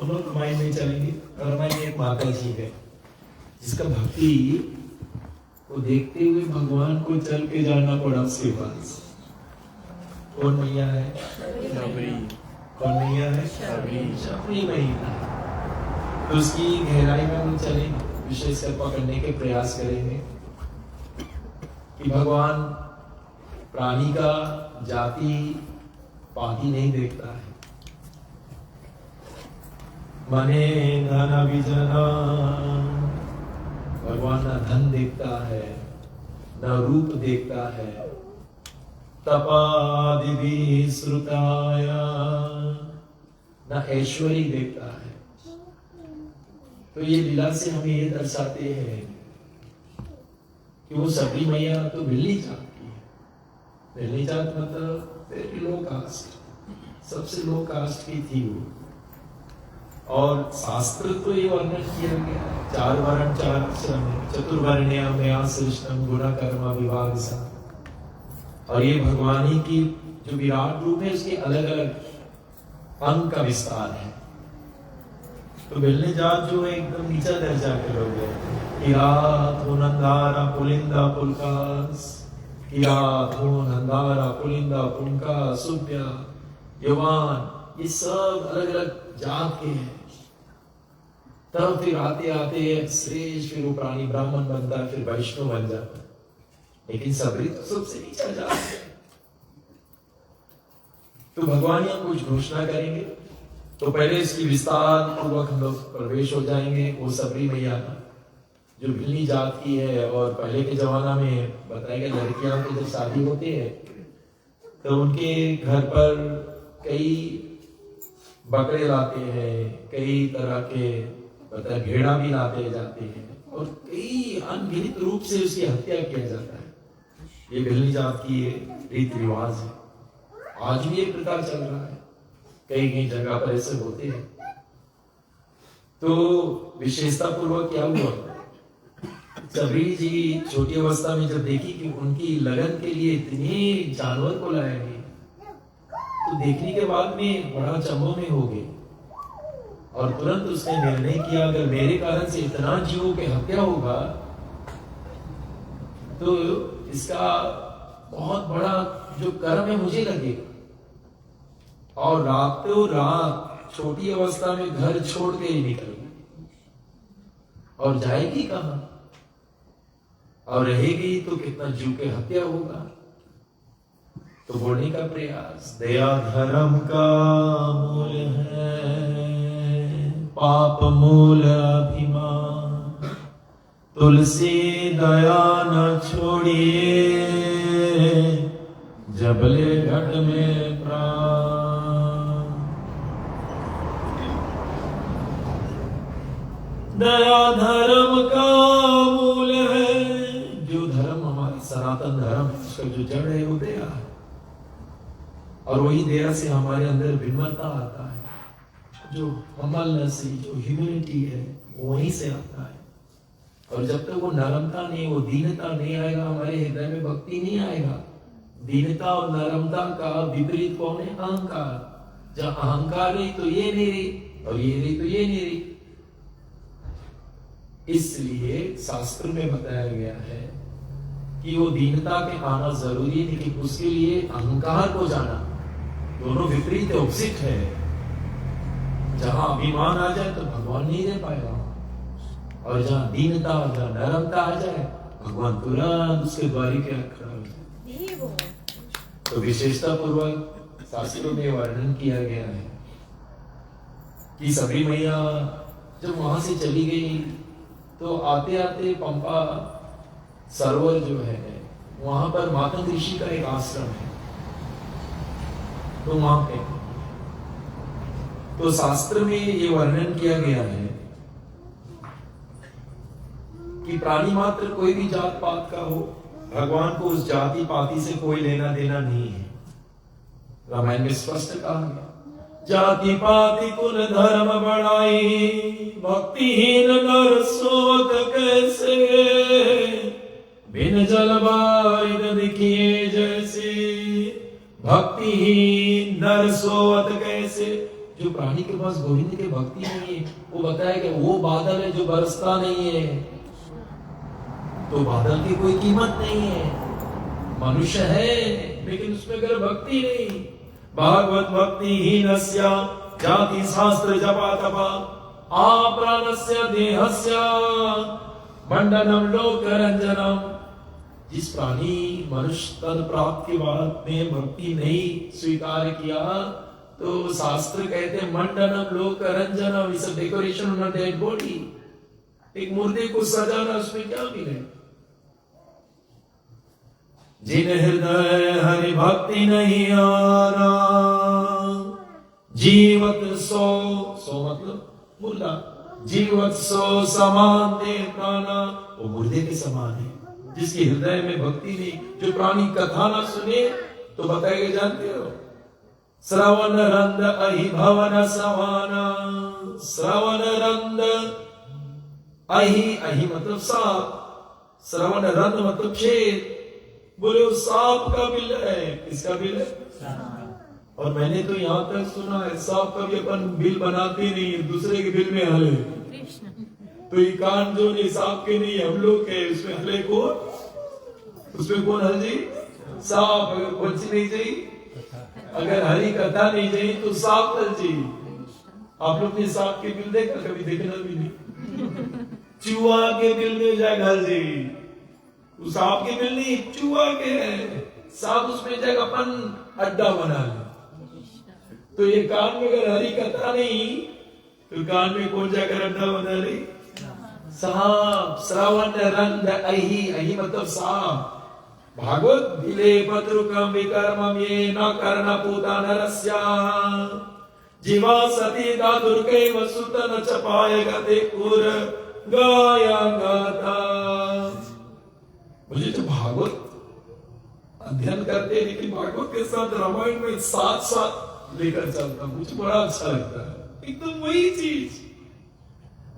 हम लोग रामायण में चलेंगे। रामायण में एक माता जी है जिसका भक्ति को देखते हुए भगवान को चल के जाना पड़ा उसके पास। कौन मैया है? शबरी। कौन मैया है? शबरी मैया। तो उसकी गहराई में हम चलेंगे, विशेषकर पकड़ने के प्रयास करेंगे कि भगवान प्राणी का जाति पाति नहीं देखता है। मने धन विजना, भगवान न धन देखता है, न रूप देखता है, तपादि श्रुताया, न ऐश्वर्य देखता है। तो ये लीला से हमें ये दर्शाते हैं कि वो सबरी मैया तो मिलनी जात की है। मिलनी जात मतलब वेरी लो कास्ट, सबसे लो कास्ट की थी वो। और शास्त्र तो ये वर्णन किया गया है, 4 वर्ण 4 आश्रम है, चतुर्वर्ण्य मया सृष्टम गुण कर्म विभाग सा। और ये भगवान ही की जो विराट रूप है उसके अलग अलग अंग का विस्तार है। तो मिलने जात जो है एकदम नीचा दर्जा के लोग हैं। किरात हो नंदारा पुलिंदा पुलकास, किरात हो नंदारा पुलिंदा पुलका सुब्या यवान, ये सब अलग अलग जात के हैं। तब फिर आते आते श्रेष्ठ, फिर वो प्राणी ब्राह्मण बनता है, फिर वैष्णव बन जाता है। लेकिन सबरी तो सबसे नीचा जात है। तो भगवान यहाँ कुछ घोषणा करेंगे, तो पहले इसकी विस्तार पूर्वक हम लोग प्रवेश हो जाएंगे। वो सबरी मैया जो भिल्ली जात की है, और पहले के जमाना में बताया गया लड़कियां की जब शादी होती है तो उनके घर पर कई बकरे लाते हैं, कई तरह के बताया भेड़ा भी लाते जाते हैं, और कई अनगिनत रूप से उसकी हत्या किया जाता है। ये भिल्ली जात की रीति रिवाज है। आज भी ये प्रथा चल रहा है, कई कई जगह पर ऐसे होते हैं। तो विशेषता पूर्वक क्या हुआ, सबरी जी छोटी अवस्था में जब देखी कि उनकी लगन के लिए इतने जानवर को लाया गया, तो देखने के बाद में बड़ा चंबो में हो गए, और तुरंत उसने निर्णय किया अगर मेरे कारण से इतना जीवों की हत्या होगा तो इसका बहुत बड़ा जो कर्म है मुझे लगेगा। और रातों रात छोटी अवस्था में घर छोड़ के ही निकल गई, और जाएगी कहां, और रहेगी तो कितना जीव के हत्या होगा। तो बोलने का प्रयास, दया धर्म का मूल है, पाप मूल अभिमान, तुलसी दया न छोड़िए, जबले घट में प्राण। दया धर्म का मूल है, जो धर्म हमारी सनातन धर्म उसका जो जड़ है वो दया है, और वही दया से हमारे अंदर विनम्रता आता है, जो हम्बलनेस, जो ह्यूमिलिटी है वहीं से आता है। और जब तक वो नरमता नहीं, वो दीनता नहीं आएगा हमारे हृदय में, भक्ति नहीं आएगा। दीनता और नरमता का विपरीत कौन है? अहंकार। जब अहंकार नहीं तो ये नहीं रही, और ये नहीं तो ये नहीं रही। इसलिए शास्त्र में बताया गया है कि वो दीनता के आना जरूरी है, लेकिन उसके लिए अहंकार को जाना, दोनों विपरीत ऑपोजिट है। जहां अभिमान आ जाए तो भगवान नहीं रह पाएगा, और जहां दीनता, जहां नरमता आ जाए भगवान तुरंत उसके द्वारी के खड़ा हो जाए। तो विशेषता पूर्वक शास्त्रों में वर्णन किया गया है कि सबरी मैया जब वहां से चली गई तो आते आते पंपा सरोवर जो है वहां पर मातंग ऋषि का एक आश्रम है। तो वहां पे तो शास्त्र में ये वर्णन किया गया है कि प्राणी मात्र कोई भी जात पात का हो, भगवान को उस जाति पाति से कोई लेना देना नहीं है। रामायण में स्पष्ट कहा गया, जाति पाति कुल धर्म बढ़ाई, भक्तिहीन नर सोत कैसे, बिन जल बारिद दिखिए जैसे, भक्तिहीन नर सोत कैसे। जो प्राणी के पास गोविंद की भक्ति नहीं है, वो बताया कि वो बादल है जो बरसता नहीं है, तो बादल की कोई कीमत नहीं है। मनुष्य है लेकिन उसमें अगर भक्ति नहीं, भागवत भक्ति ही नस्या जाति शास्त्र जपा तपा आप्राणस्य देहस्य मंडनम लोक रंजनम। जिस प्राणी मनुष्य तन प्राप्त के बाद में भक्ति नहीं स्वीकार किया, तो शास्त्र कहते हैं मंडनम लोक रंजनम, इस डेकोरेशन ऑन डेड बॉडी। एक मुर्दे को सजाना, उसमें क्या मिले? जिन हृदय हरि भक्ति नहीं आना, जीवत सो मतलब मुर्दा, जीवत सो समान देवताना, वो मुर्दे के समान है। जिसके हृदय में भक्ति नहीं, जो प्राणी कथा ना सुने तो बताएगा, जानते हो? श्रवण रंद अहि भवन सवाना, श्रवण रंद अहि मतलब सांप, श्रवण रंद मतलब छेद। बोले वो सांप का बिल है, किसका बिल है? और मैंने तो यहाँ तक सुना है सांप का भी अपन बिल बनाते नहीं है, दूसरे के बिल में हले। तो ये कान जो नहीं सांप के नहीं, हम लोग के, उसमें हले कौन? उसमें कौन हल जी? सांप। अगर बच्ची नहीं चाहिए, अगर हरी कथा नहीं चाहिए तो सांप हल जी। आप लोग ने सांप के बिल देखा? कभी देखना भी नहीं। चूहा के बिल में जाएगा हल जी, सांप के बिल नहीं, चूहा के है। सांप उसमें जाएगा अपन अड्डा बना ले। तो ये कान में अगर हरी कथा नहीं, तो कान में कौन जाकर अड्डा बना ले? सांप। श्रवण रंग अहि, अहि मतलब सांप। भागवत भिले पत्रुकम विकर्मम ये न कर्ण पूता नरस्या, जीवा सती दादुर्के वसुत न चपाय गते कुर गाया गाता। मुझे तो भागवत अध्ययन करते, लेकिन भागवत के साथ रामायण में साथ साथ लेकर चलता, मुझे बड़ा अच्छा लगता है। एकदम वही चीज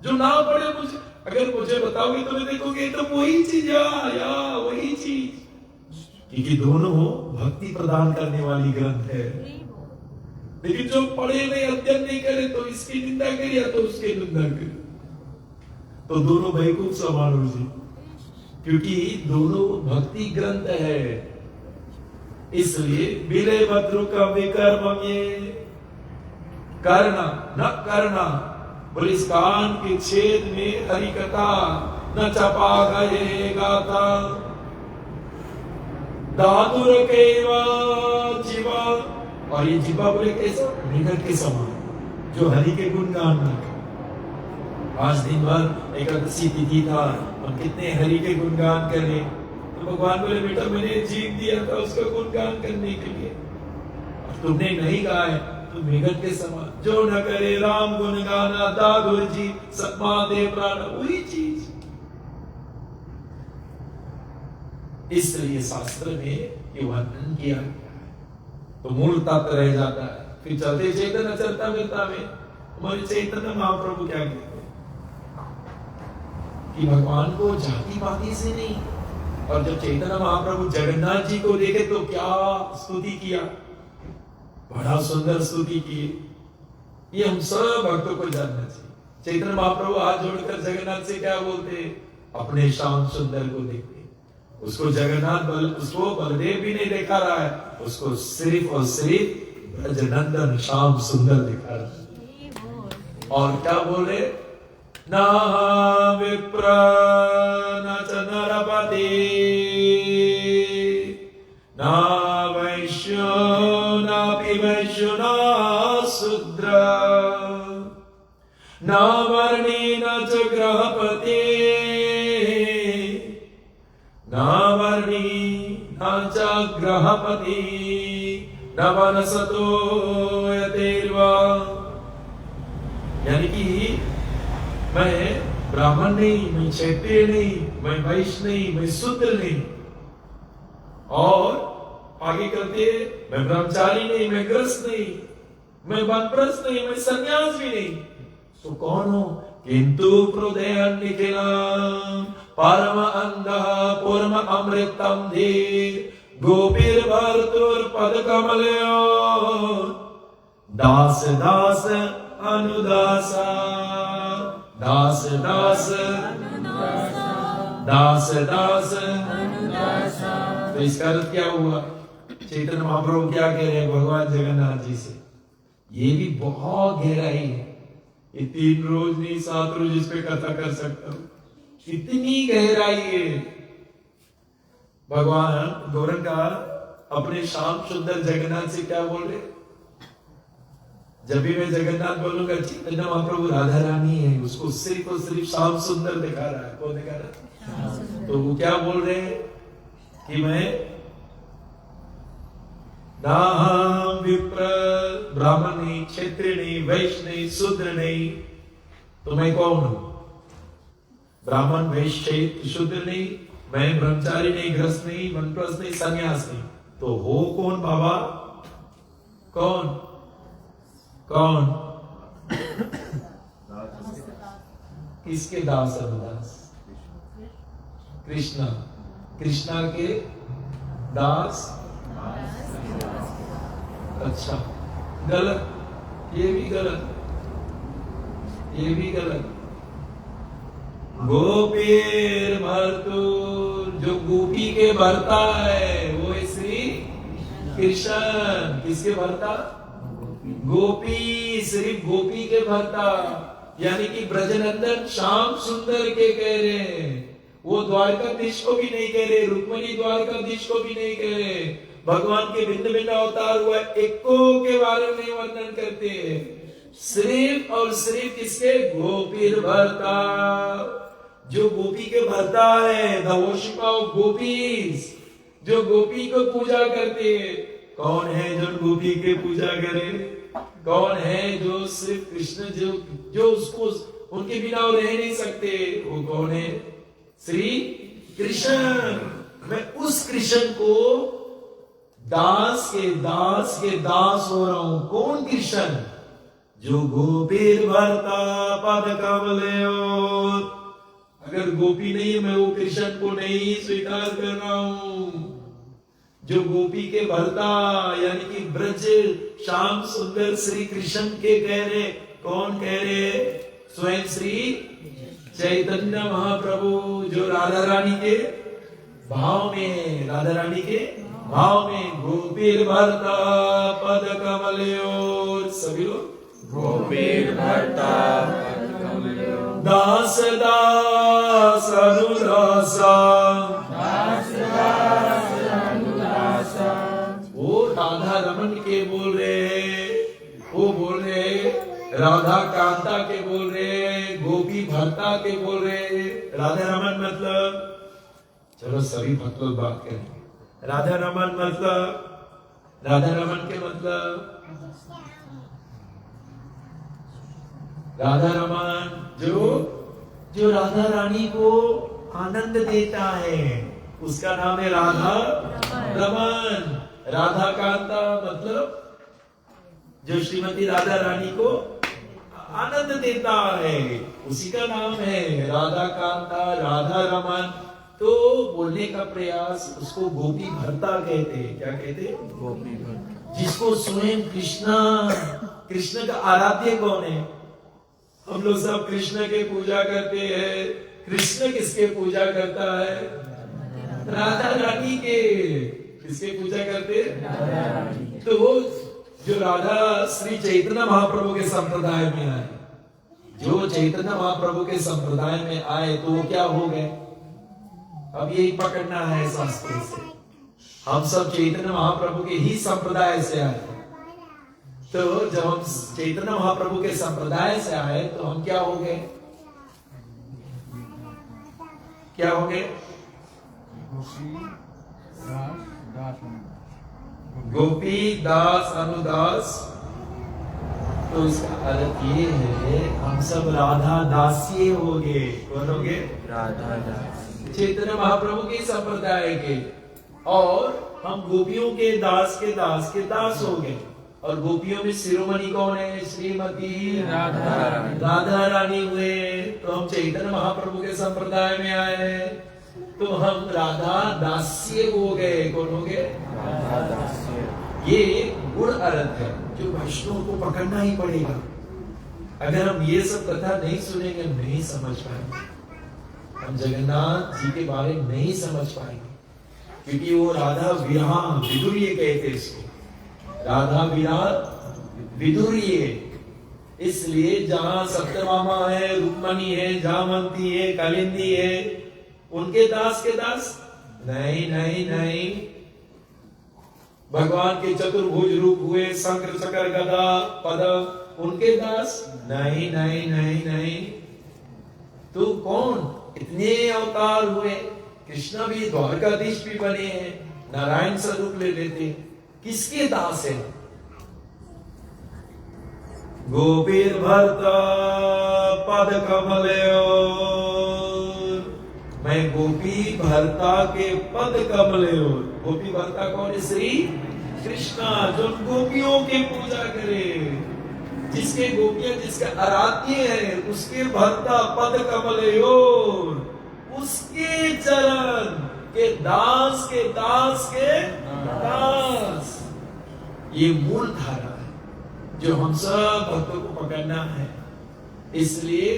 जो ना पढ़े, मुझे अगर मुझे बताओगे तो मैं देखोगे एकदम वही चीज, या वही चीज, क्योंकि दोनों भक्ति प्रदान करने वाली ग्रंथ है। लेकिन जो पढ़े नहीं, अध्ययन नहीं करे, तो इसकी निंदा करे या तो उसकी निंदा करे, तो दोनों बेवकूफ समान हो जी, क्योंकि दोनों भक्ति ग्रंथ है। इसलिए बिले भद्रु का विकर्म ये करना न करना, बोले इस कान के छेद में हरि कथा न चपा गए गाथा, दादुर के जीवा। और ये जीवा बोले कैसा? मृग के समान, जो हरि के गुणगान न करे। आज दिन भर एकादशी तिथि था, हम कितने हरि के गुणगान करे, तो भगवान बोले बेटा मैंने जीव दिया था उसका गुणगान करने के लिए, और तुमने नहीं गाया है, तो मेघन के समान। जो न करे राम गुणगाना दादुर जी सत्मा दे प्राण, वही चीज। इसलिए शास्त्र में ये वर्णन किया गया है, तो मूल तत्व रह जाता है। फिर चलते चैतन्य चलता मिलता में हमारे चैतन्य महाप्रभु क्या कहते हैं कि भगवान को जाति पाति से नहीं। और जब चैतन्य महाप्रभु जगन्नाथ जी को देखे तो क्या स्तुति किया, बड़ा सुंदर स्तुति की। ये हम सब भक्तों को जानना चाहिए। चैतन्य महाप्रभु हाथ जोड़कर जगन्नाथ से क्या बोलते? अपने श्याम सुंदर को देखते। उसको जगन्नाथ उसको बलदेव भी नहीं दिखा रहा है, उसको सिर्फ और सिर्फ ब्रजनंदन श्याम सुंदर दिखा रहा है। और क्या बोले? ना विप्र न च नरपति ना वैश्यो नापि वैश्यो ना शूद्र न वर्णी न च ग्रहपति न वर्णी न च ग्रहपति न वनसतो यतेर्वा। यानी कि मैं ब्राह्मण नहीं, मैं क्षत्रिय नहीं, मैं वैश्य नहीं, मैं शूद्र नहीं, और आगे करते मैं ब्रह्मचारी नहीं, मैं गृहस्थ नहीं, मैं वानप्रस्थ नहीं, मैं सन्यास भी नहीं। तो कौन हो? किंतु हृदय निखिलम परम अंधः पूर्व अमृतम धीर गोपीर भर्तुर पद कमलयो दास दास अनुदासा, दास दास दास दास अनुदासा। तो इसका अर्थ क्या हुआ? चैतन्य महाप्रभु क्या कह रहे हैं भगवान जगन्नाथ जी से? ये भी बहुत गहराई है, ये 3 रोज नहीं 7 रोज इस पे कथा कर सकता हूं, इतनी गहराई है। भगवान गौरंगा अपने श्याम सुंदर जगन्नाथ से क्या बोल रहे? जब भी मैं जगन्नाथ बोलूंगा चैतन्य महाप्रभु राधा रानी है, उसको सिर्फ और सिर्फ श्याम सुंदर दिखा रहा है। कौन दिखा रहा है? तो वो क्या बोल रहे हैं कि मैं नाहं विप्र ब्राह्मणी क्षत्रिणी वैश्य शूद्र नहीं, तो मैं कौन हूं? ब्राह्मण वैश्य शूद्र नहीं, मैं ब्रह्मचारी नहीं, गृहस्थ नहीं, वनप्रस्थ नहीं, संन्यास नहीं, तो हो कौन बाबा? कौन कौन? किसके दास अनुदास? कृष्णा, कृष्णा के दास। अच्छा, गलत, ये भी गलत, ये भी गलत। गोपीर भर्तुर, जो गोपी के भरता है वो है श्री कृष्ण। किसके भरता? गोपी, सिर्फ गोपी के भरता, यानी कि ब्रजनंदन श्याम सुंदर के कह रहे हैं। वो द्वारकाधीश को भी नहीं कह रहे, रुक्मिणी द्वारकाधीश को भी नहीं कह रहे। भगवान के भिन्न भिन्न अवतार हुआ, एको के बारे में वर्णन करते हैं। सिर्फ और सिर्फ किसके? गोपीर भरता, जो गोपी के भरता है, द वर्शिपर ऑफ गोपीज, जो गोपी को पूजा करते हैं। कौन है जो गोपी के पूजा करे? कौन है जो सिर्फ कृष्ण, जो उसको उनके बिना वो रह नहीं सकते? वो कौन है? श्री कृष्ण। मैं उस कृष्ण को दास के दास हो रहा हूं। कौन कृष्ण? जो गोपीर भरता पद कमल। अगर गोपी नहीं है, मैं वो कृष्ण को नहीं स्वीकार कर रहा हूं। जो गोपी के भरता, यानी कि ब्रज श्याम सुंदर श्री कृष्ण के कह रहे। कौन कह रहे? स्वयं श्री चैतन्य महाप्रभु, जो राधा रानी के भाव में, राधा रानी के भाव में। गोपीर भरता पद कमल। सभी लोग गोपीर भरता पद कमल। दास दास अनुदासा, दास दास अनुदासा। वो राधा रमन के बोल रहे, वो बोल रहे राधा कांता के बोल रहे, गोपी भरता के बोल रहे। राधा रमन मतलब, चलो सभी भक्त लोग बात करें। राधा रमन मतलब, राधा रमन के मतलब, राधा रमन जो राधा रानी को आनंद देता है, उसका नाम है राधा रमन। राधा कांता मतलब जो श्रीमती राधा रानी को आनंद देता है, उसी का नाम है राधा कांता, राधा रमन। तो बोलने का प्रयास, उसको गोपी भरता कहते हैं। क्या कहते हैं? गोपी भरता। जिसको स्वयं कृष्ण का आराध्य कौन है? हम लोग सब कृष्ण के पूजा करते हैं। कृष्ण किसके पूजा करता है? राधा रानी के। किसके पूजा करते हैं? तो वो जो राधा श्री चैतन्य महाप्रभु के संप्रदाय में आए, जो चैतन्य महाप्रभु के संप्रदाय में आए, तो वो क्या हो गए? अब यही पकड़ना है शास्त्रों से। हम सब चैतन्य महाप्रभु के ही संप्रदाय से आए। तो जब हम चैतन्य महाप्रभु के संप्रदाय से आए, तो हम क्या हो गए? क्या हो गए? गोपी दास अनुदास। तो इसका अर्थ ये है, हम सब राधा दासी हो गए। कौन हो गए? राधा दासी, चैतन्य महाप्रभु के संप्रदाय के। और हम गोपियों के दास हो गए। और गोपियों में शिरोमणि कौन है? श्रीमती राधा रानी हुए। तो हम चैतन्य महाप्रभु के संप्रदाय में आए, तो हम राधा दास्य हो गए। कौन हो गए? राधा दास्य। ये गुण अर्थ है जो वैष्णव को पकड़ना ही पड़ेगा। अगर हम ये सब कथा नहीं सुनेंगे, नहीं समझ पाएंगे, हम जगन्नाथ जी के बारे में नहीं समझ पाएंगे। क्योंकि वो राधा विरह विदुरीय कहते इसको, राधा विरह विदुरीय। इसलिए जहां सत्यभामा है, रुक्मणी है, जामवंती है, कालिंदी है, उनके दास के दास नहीं नहीं नहीं। भगवान के चतुर्भुज रूप हुए, शंकर चक्र गदा पदम, उनके दास नहीं नहीं नहीं नहीं। तू कौन? इतने अवतार हुए, कृष्ण भी द्वारकाधीश भी बने हैं, नारायण स्वरूप ले लेते, किसके दास है? गोपीर भरता पद कमलयोर, मैं गोपी भरता के पद कमलयोर। गोपी भरता कौन है? श्री कृष्णा, जो गोपियों की पूजा करे, जिसके गोपियां जिसका आराध्य है, उसके भरता पद कमलयोर, उसके चरण के दास के दास के दास। ये मूल धारा है जो हम सब भक्तों को पकड़ना है। इसलिए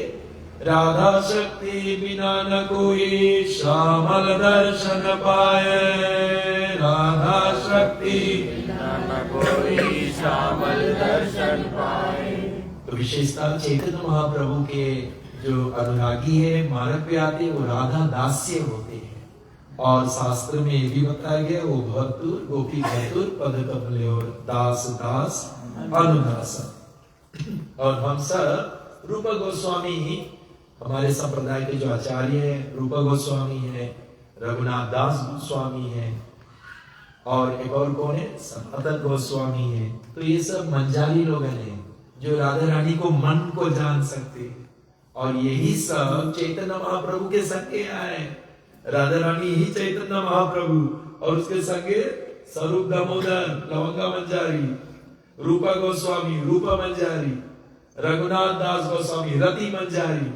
राधा शक्ति बिना न कोई श्यामल दर्शन पाए, राधा शक्ति बिना न कोई श्यामल दर्शन पाए। तो विशेषता चैतन्य महाप्रभु के जो अनुरागी है, मार्ग पे आते, वो राधा दास्य होते हैं। और शास्त्र में ये भी बताया गया, वो भक्तुर गोपी भक्तुर पद कमलयोर, दास दास अनुदास। और हम सब रूप गोस्वामी, हमारे संप्रदाय के जो आचार्य हैं, रूप गोस्वामी है, रघुनाथ दास गोस्वामी है, और एक और कौन है? सनातन गोस्वामी है। तो ये सब मंजारी लोग हैं जो राधा रानी को मन को जान सकते हैं। और यही सब चैतन्य महाप्रभु के संगे आए। राधा रानी ही चैतन्य महाप्रभु, और उसके संगे स्वरूप दामोदर लवंगा मंजारी, रूपा गोस्वामी रूपा मंजारी, रघुनाथ दास गोस्वामी रति मंजारी।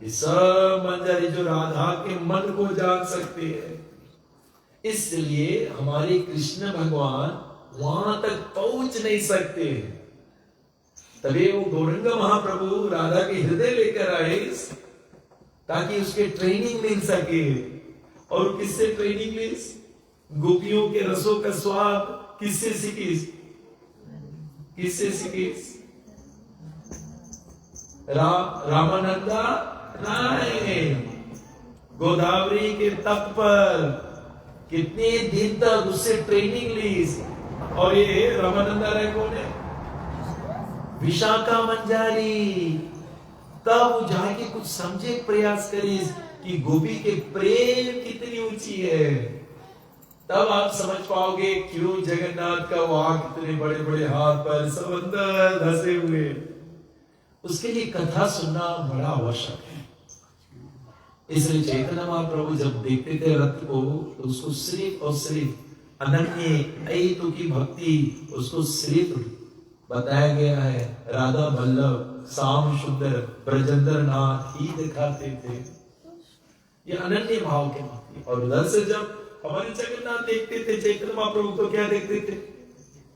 ये सब मंजारी जो राधा के मन को जान सकते हैं। इसलिए हमारे कृष्ण भगवान वहां तक पहुंच नहीं सकते, तभी वो गौरंग महाप्रभु राधा के हृदय लेकर आए, ताकि उसके ट्रेनिंग मिल सके। और किससे ट्रेनिंग ली? गोपियों के रसों का स्वाद किससे सीखी? किससे सीखी? रामानंदा राय गोदावरी के तट पर कितने दिन तक उससे ट्रेनिंग ली। और ये रामानंदा राय कौन है? विशाखा मंजारी। तब जाके कुछ समझे, प्रयास करी कि गोपी के प्रेम कितनी ऊंची है। तब आप समझ पाओगे क्यों जगन्नाथ का वहां कितने बड़े बड़े हाथ पर सब अंदर धसे हुए। उसके लिए कथा सुनना बड़ा आवश्यक है। इसलिए चैतन्य महाप्रभु जब देखते थे रथ को, तो उसको सिर्फ और सिर्फ अनन्य अयितु की भक्ति, उसको सिर्फ बताया गया है। राधा वल्लभ श्याम सुंदर ब्रजेंद्र नाथ ही दिखाते थे, ये अनन्य भाव के भक्ति। और उधर से जब हमारे जगन्नाथ देखते थे चैतन्य महाप्रभु, तो क्या देखते थे?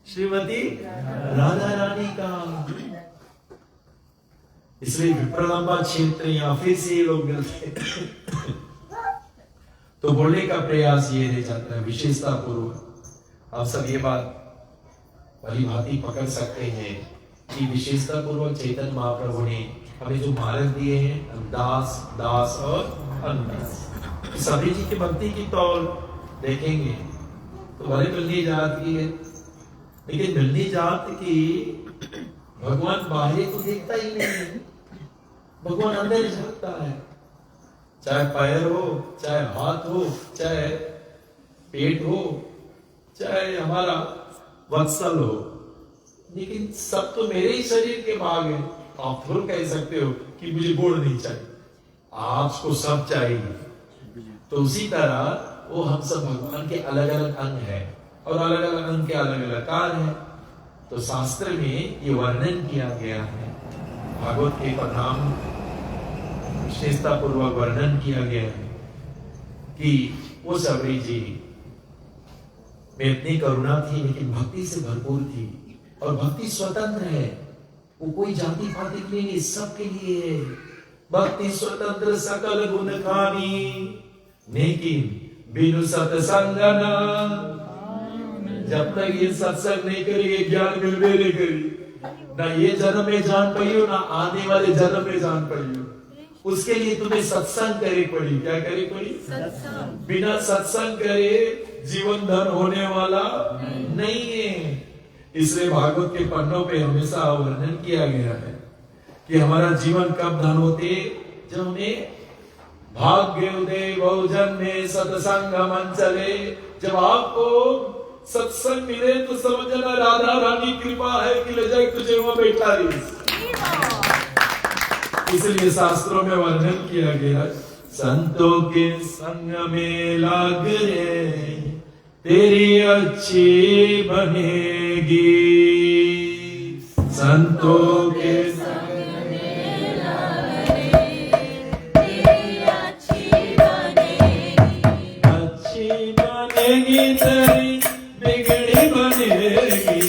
श्रीमती राधा रानी का। इसलिए विप्रलंबा क्षेत्र या फिर से ये लोग मिलते तो बोलने का प्रयास ये रह जाता है विशेषता पूर्वक। आप सब ये बात भली भांति पकड़ सकते हैं कि विशेषता पूर्वक चैतन्य महाप्रभु ने हमें जो मार्ग दिए हैं, दास दास और अनुदास। सबरी जी की भक्ति की तौल देखेंगे तो भले मिलनी जात की है, लेकिन मिलनी जात की भगवान बाहर को देखता ही नहीं, भगवान अंदर झांकता है। चाहे पैर हो, चाहे हाथ हो, चाहे पेट हो, चाहे हमारा वत्सल हो, लेकिन सब तो मेरे ही शरीर के भाग है। आप थोड़ा कह सकते हो कि मुझे गोड़ नहीं चाहिए, आपको सब चाहिए। तो उसी तरह वो हम सब भगवान के अलग अलग अंग है, और अलग अलग अंग के अलग अलग कार्य है। तो शास्त्र में ये वर्णन किया गया है, भागवत के पदाम विशेषता पूर्वक वर्णन किया गया है कि वो सबरी जी में इतनी करुणा थी, लेकिन भक्ति से भरपूर थी। और भक्ति स्वतंत्र है, वो कोई जाति पाति के लिए नहीं, सबके लिए है। भक्ति स्वतंत्र सकल गुण खानी, लेकिन बिनु सत्संग न। जब तक ये सत्संग नहीं करेगी, ज्ञान मिलवे नहीं करेगी, ना ये जन्म में जान पाइयो, ना आने वाले जन्म में जान पाइयो। उसके लिए तुम्हें सत्संग करे पड़ी। क्या करे पड़ी? सत्संग। बिना सत्संग करे जीवन धन होने वाला नहीं है। इसलिए भागवत के पन्नों पे हमेशा वर्णन किया गया है कि हमारा जीवन कब धन होते, जब हमें भाग्य उदय बहुजन में सत्संग मन चले। जब आपको सत्संग मिले तो समझना राधा रानी कृपा है कि ले जाए तुझे वहां बैठा रही। इसलिए शास्त्रों में वर्णन किया गया, संतों के संग में लाग रे तेरी अच्छी बनेगी। संतों के संग में लाग रे तेरी अच्छी बनेगी। अच्छी बनेगी तेरी बिगड़ी बनेगी।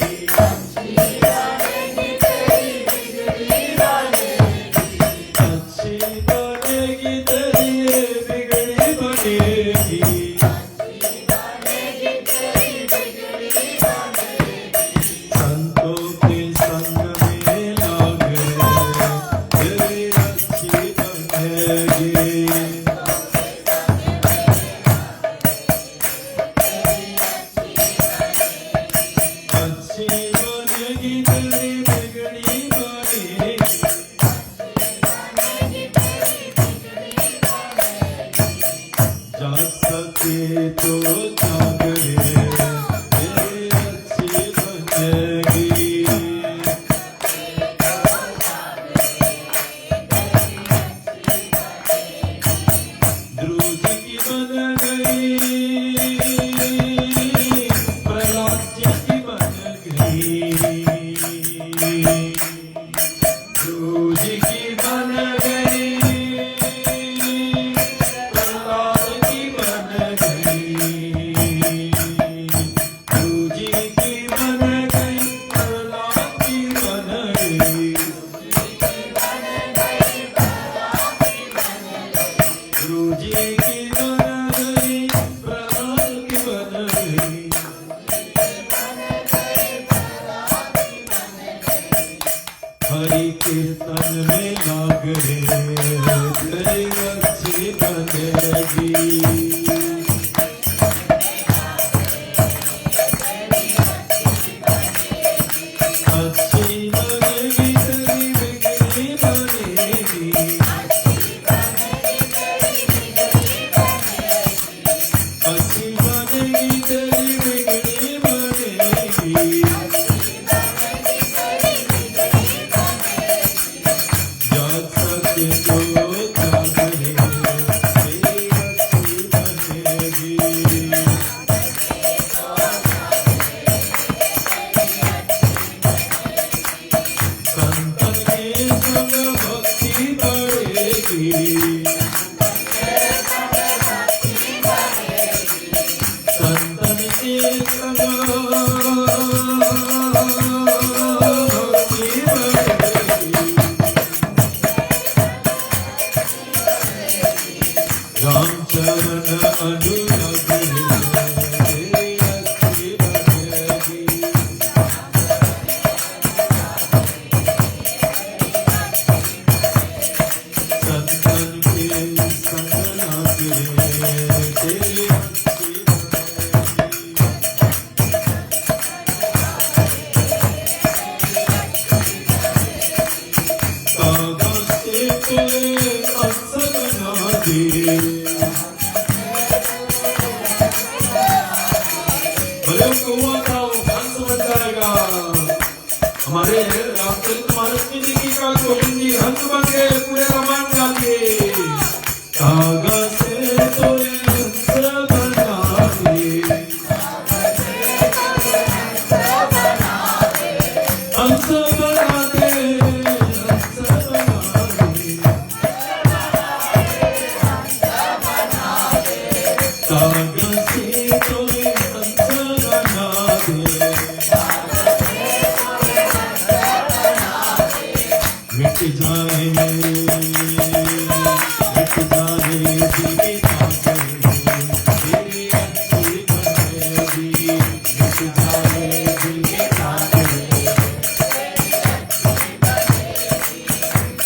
अच्छी बनेगी तेरी बिगड़ी बनेगी। अच्छी बनेगी तेरी बिगड़ी बनेगी। हमारे रामचरितमानस की जिंदगी का गोविंद जी हंस बन गए, पूरे रामायण गा दिए। कागज से तो हंस बना दिए, हंस बना दे, हंस बना दे, कागज से तो हंस बना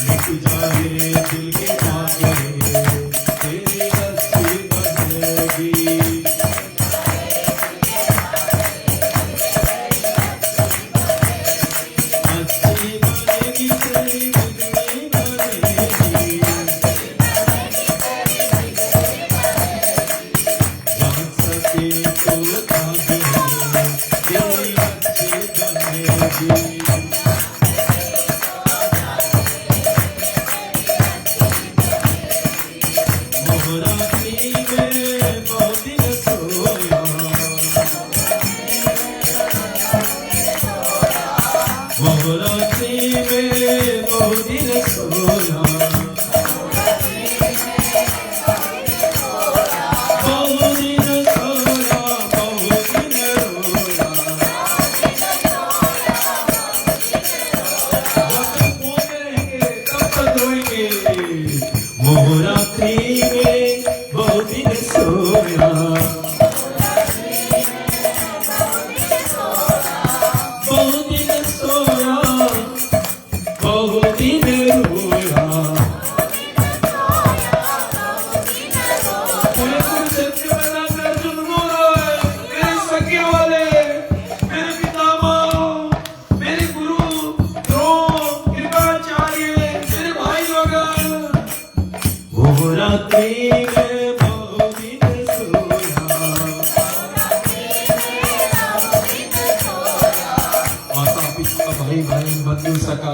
मिट जाए दिल की बातें तेरी अच्छी बनेगी अच्छी बनेगी तेरी बिगड़ी बनेगी जान सके तो ताके तेरी अच्छी बनेगी मोहराती में बहुत दिन सोया मोहराती में बहुत दिन सोया बहुत दिन सोया बहुत दिन रोया जब तक बोलते रहेंगे तब तक रोएंगे मोहराती में बहुत दिन सोया बहुत दिन सोया बहुत दिन रोया पूरे कुरुक्षेत्र के मैदान में अर्जुन रो रहा है मेरे सगे वाले मेरे पितामह मेरे गुरु द्रोण कृपाचार्य मेरे भाई वगैरह मोहराती में बहुत दिन सोया माता पिता भाई बहन बंधु सखा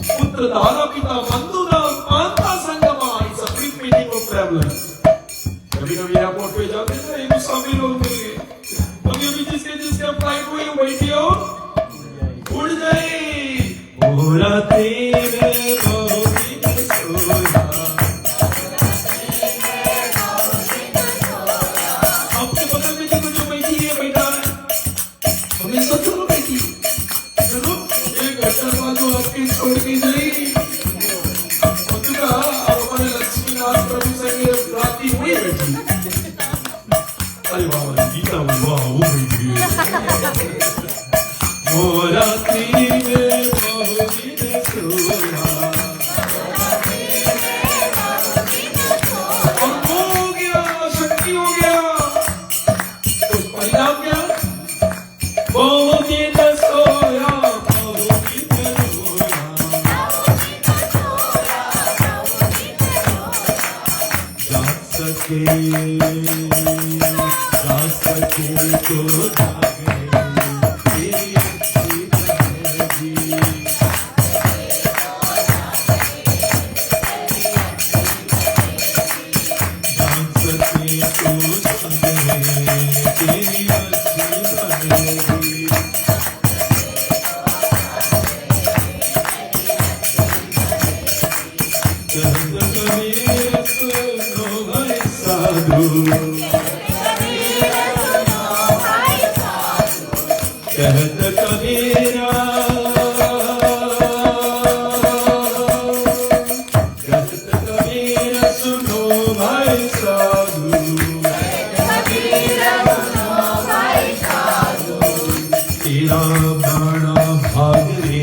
पुत्र दादा पिता बंधु नाम माता संगमा इस बिग मीटिंग ऑफ ट्रैवलर्स कभी कभी एयरपोर्ट पे जाते हैं एक सभी लोग मिले कभी भी जिसके फ्लाइट हुई बैठी हो उड़ जाए मोहराती में बहुत दिन सोया आपके बगल में देखो जो बैठी है बैठा है हमेशा चलो बैठी चलो एक घंटा बाद जो आपकी छोड़ के जाएगी मथुरा और हमारे लक्ष्मीनाथ प्रभु संगे राती हुई बैठी अरे वाह गीता वाह वो बैठी मोहराती में बहुत दिन सोया और वो हो गया शक्ति हो गया तो परिणाम क्या बहुत दिन सोया बहुत दिन रोया जाग सके तो जागे तेरी अच्छी बनेगी जाग सके तो जागे तेरी अच्छी बनेगी कहत कबीर सुनो भाई साधु कहत कबीरा कहत कबीरा सुनो भाई साधु तेरा बड़ा भाग रे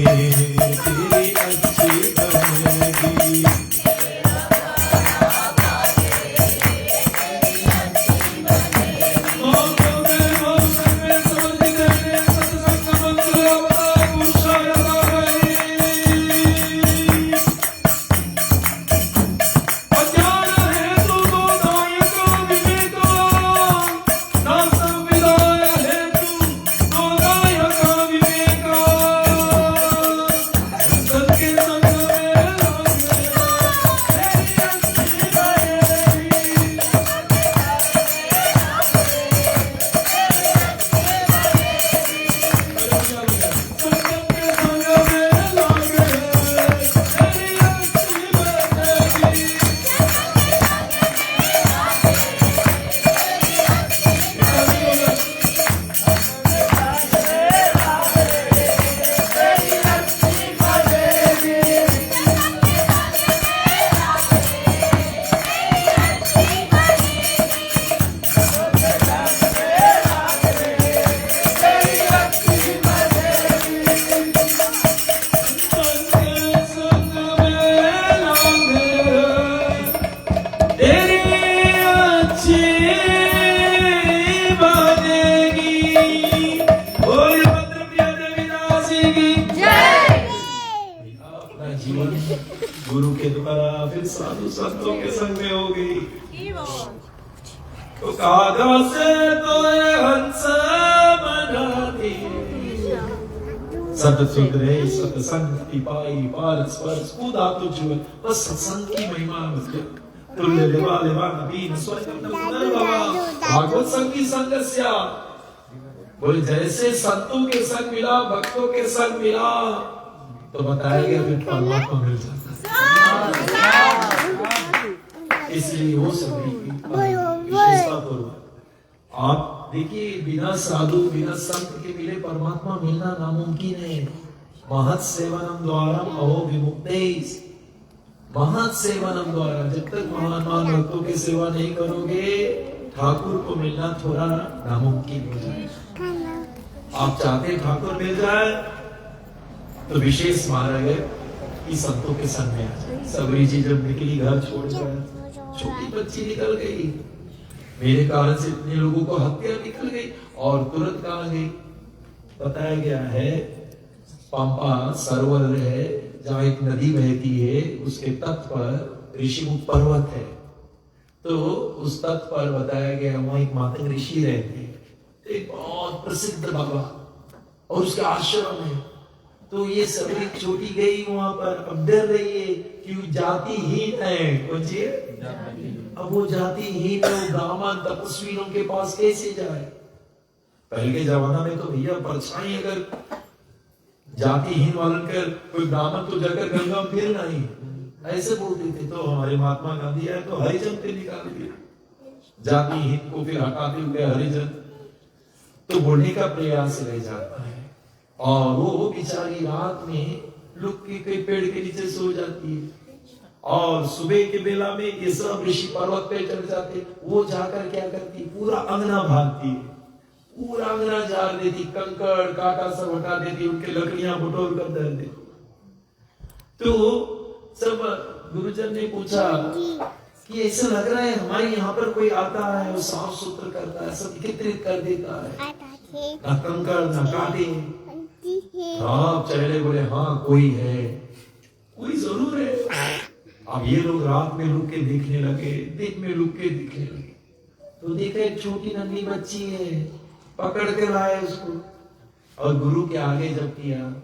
तेरी अच्छी बनेगी Oh, के द्वारा फिर साधु संतों के संग में हो गई। तो कागा से तो हंस बनाती सत सुधरे सत्संग की पाई पार स्पर्श कूदा तो जीवन बस सत्संग की महिमा तुल्य लेवा लेवा नबीन स्वर्ग भागवत संग की संगस्या बोले जैसे संतों के संग मिला भक्तों के संग मिला तो बताया गया फिर परमात्मा मिल जाता है। इसलिए वो सभी विशेषता पूर्वक आप देखिए बिना साधु बिना संत के मिले परमात्मा मिलना नामुमकिन है। महत् सेवनम द्वारा अहो विमुक्तेस, महत् सेवनम द्वारा जब तक महान भक्तों की सेवा नहीं करोगे ठाकुर को मिलना थोड़ा नामुमकिन हो जाए। आप चाहते ठाकुर मिल जाए तो विशेष मार्ग है कि संतों के संग में आ जाए। सबरी जी जब निकली घर छोड़कर, छोटी बच्ची निकल गई, मेरे कारण से इतने लोगों को हत्या निकल गई और तुरंत कहाँ गई बताया गया है पंपा सरोवर है जहाँ एक नदी बहती है, उसके तट पर ऋषिमुख पर्वत है। तो उस तट पर बताया गया वहां एक मातंग ऋषि रहते हैं, एक बहुत प्रसिद्ध बाबा और उसके आश्रम है। तो ये सभी छोटी गई वहां पर, अब डर रही है कि जातिहीन है, अब वो जातिहीन है, वो ब्राह्मण तपस्वियों के पास कैसे जाए। पहले के जमाना में तो भैया परछाई अगर जातिहीन वालन कर कोई ब्राह्मण तो जाकर गंगा में फिर नहीं ऐसे बोलते थे। तो हमारे महात्मा गांधी आए तो हरिजन पे निकाल दिए, जातिहीन को फिर हटाते हुए हरिजन, तो बोलने का प्रयास रह जाता है। और वो बेचारी रात में लुक के कई पेड़ के नीचे सो जाती है और सुबह के बेला में ये सब ऋषि पर्वत पे चढ़ जाते। वो जाकर क्या करती, पूरा अंगना भागती, पूरा अंगना झाड़ देती, कंकड़ कांटा सब हटा देती, उनके लकड़ियां बटोर कर दे देती। तो सब गुरुजन ने पूछा कि ऐसा लग रहा है हमारे यहाँ पर कोई आता है, वो साफ सुथरा करता है, सब एकत्रित कर देता है, ना कंकड़ ना कांटे। हाँ चले बोले हाँ कोई है, कोई जरूर है। अब ये लोग रात में लुक के देखने लगे, दिन में लुक के दिखने लगे। तो देखा एक छोटी नन्ही बच्ची है, पकड़ के लाए उसको और गुरु के आगे जब किया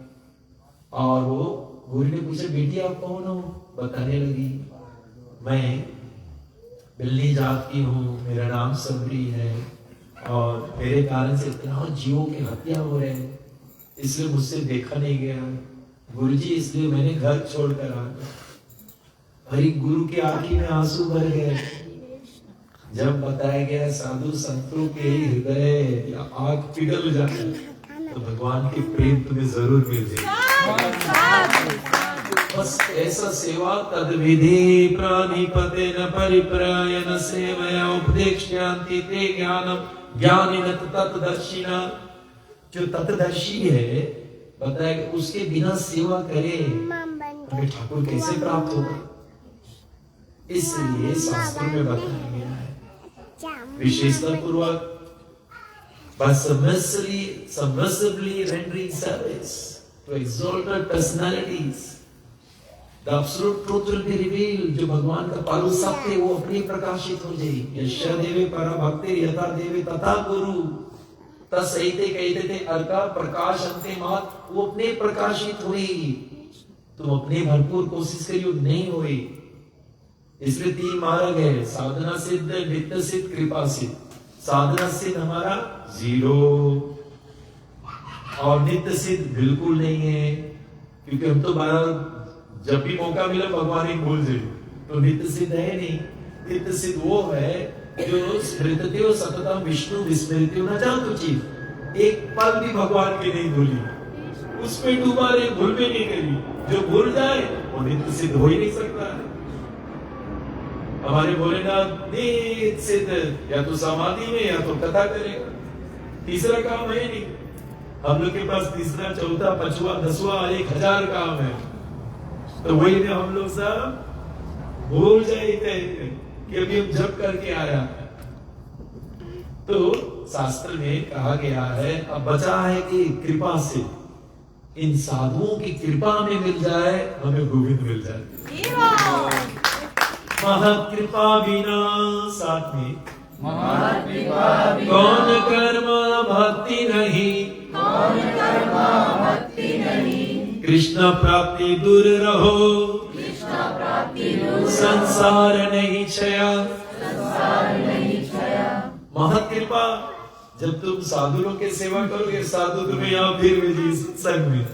और वो गुरु ने पूछा बेटी आप कौन हो, बताने लगी मैं बिल्ली जात की हूँ, मेरा नाम सबरी है और मेरे कारण से इतना जीवों की हत्या हो रहे हैं, इसलिए मुझसे देखा नहीं गया गुरुजी, इसलिए मैंने घर छोड़कर आ गया। हरि गुरु की आंखी में आंसू भर गए जब बताया गया साधु संतों के हृदय या आंख पिघल जाए तो भगवान की प्रेम तुम्हें जरूर मिल जाएगी। बस ऐसा सेवा तद विधि प्राणिपते न परिप्रायन सेवया उपदेक्ष्यांति ते ज्ञानम ज्ञानिन तत्दर्शिना। जो तत्दर्शी है बताया उसके बिना सेवा करे हमें ठाकुर कैसे प्राप्त होगा। इसलिए शास्त्र में बताया गया है विशेषता पूर्वक by submissively rendering service to exalted personalities the absolute truth will be revealed। जो भगवान का परम सत्य वो अपने प्रकाशित हो जाए। यश देवे परा भक्ति यथा देवे तथा गुरु तसैते कहते थे अर्का प्रकाश अंते मात, वो अपने प्रकाशित हुई, तुम अपने भरपूर कोशिश करियो नहीं हुई। इसलिए 3 मार्ग है, साधना सिद्ध, नित्य सिद्ध, कृपा सिद्ध। साधना सिद्ध हमारा 0 और नित्य सिद्ध बिल्कुल नहीं है, क्योंकि हम तो जब भी मौका मिला भगवान ही भूल जाए, तो नित्य सिद्ध है नहीं। नित्य सिद्ध वो है जो स्मृत्यो सततम विष्णु विस्मृत्यो न जातु चित, एक पल भी भगवान की नहीं भूली, उसमें डूबा रहे, भूल भी नहीं करी। जो भूल जाए वो नित्य सिद्ध हो ही नहीं सकता है। हमारे भोलेनाथ नित्य सिद्ध या तो समाधि में या तो कथा करेगा, तीसरा काम है नहीं। हम लोग के पास तीसरा चौथा पांचवा 10वां 1000 काम है, तो वही में हम लोग सब भूल जाते कि अभी हम जप करके आया। तो शास्त्र में कहा गया है अब बचा है कि कृपा से, इन साधुओं की कृपा में मिल जाए, हमें गोविंद मिल जाए। महाकृपा बिना, साथ में कौन कर्म भक्ति नहीं, कृष्ण प्राप्ति दूर रहो, संसार नहीं छया। महाकृपा, जब तुम साधु लोग की सेवा करोगे, साधु तुम्हें यहाँ फिर भेजिए सत्संग में।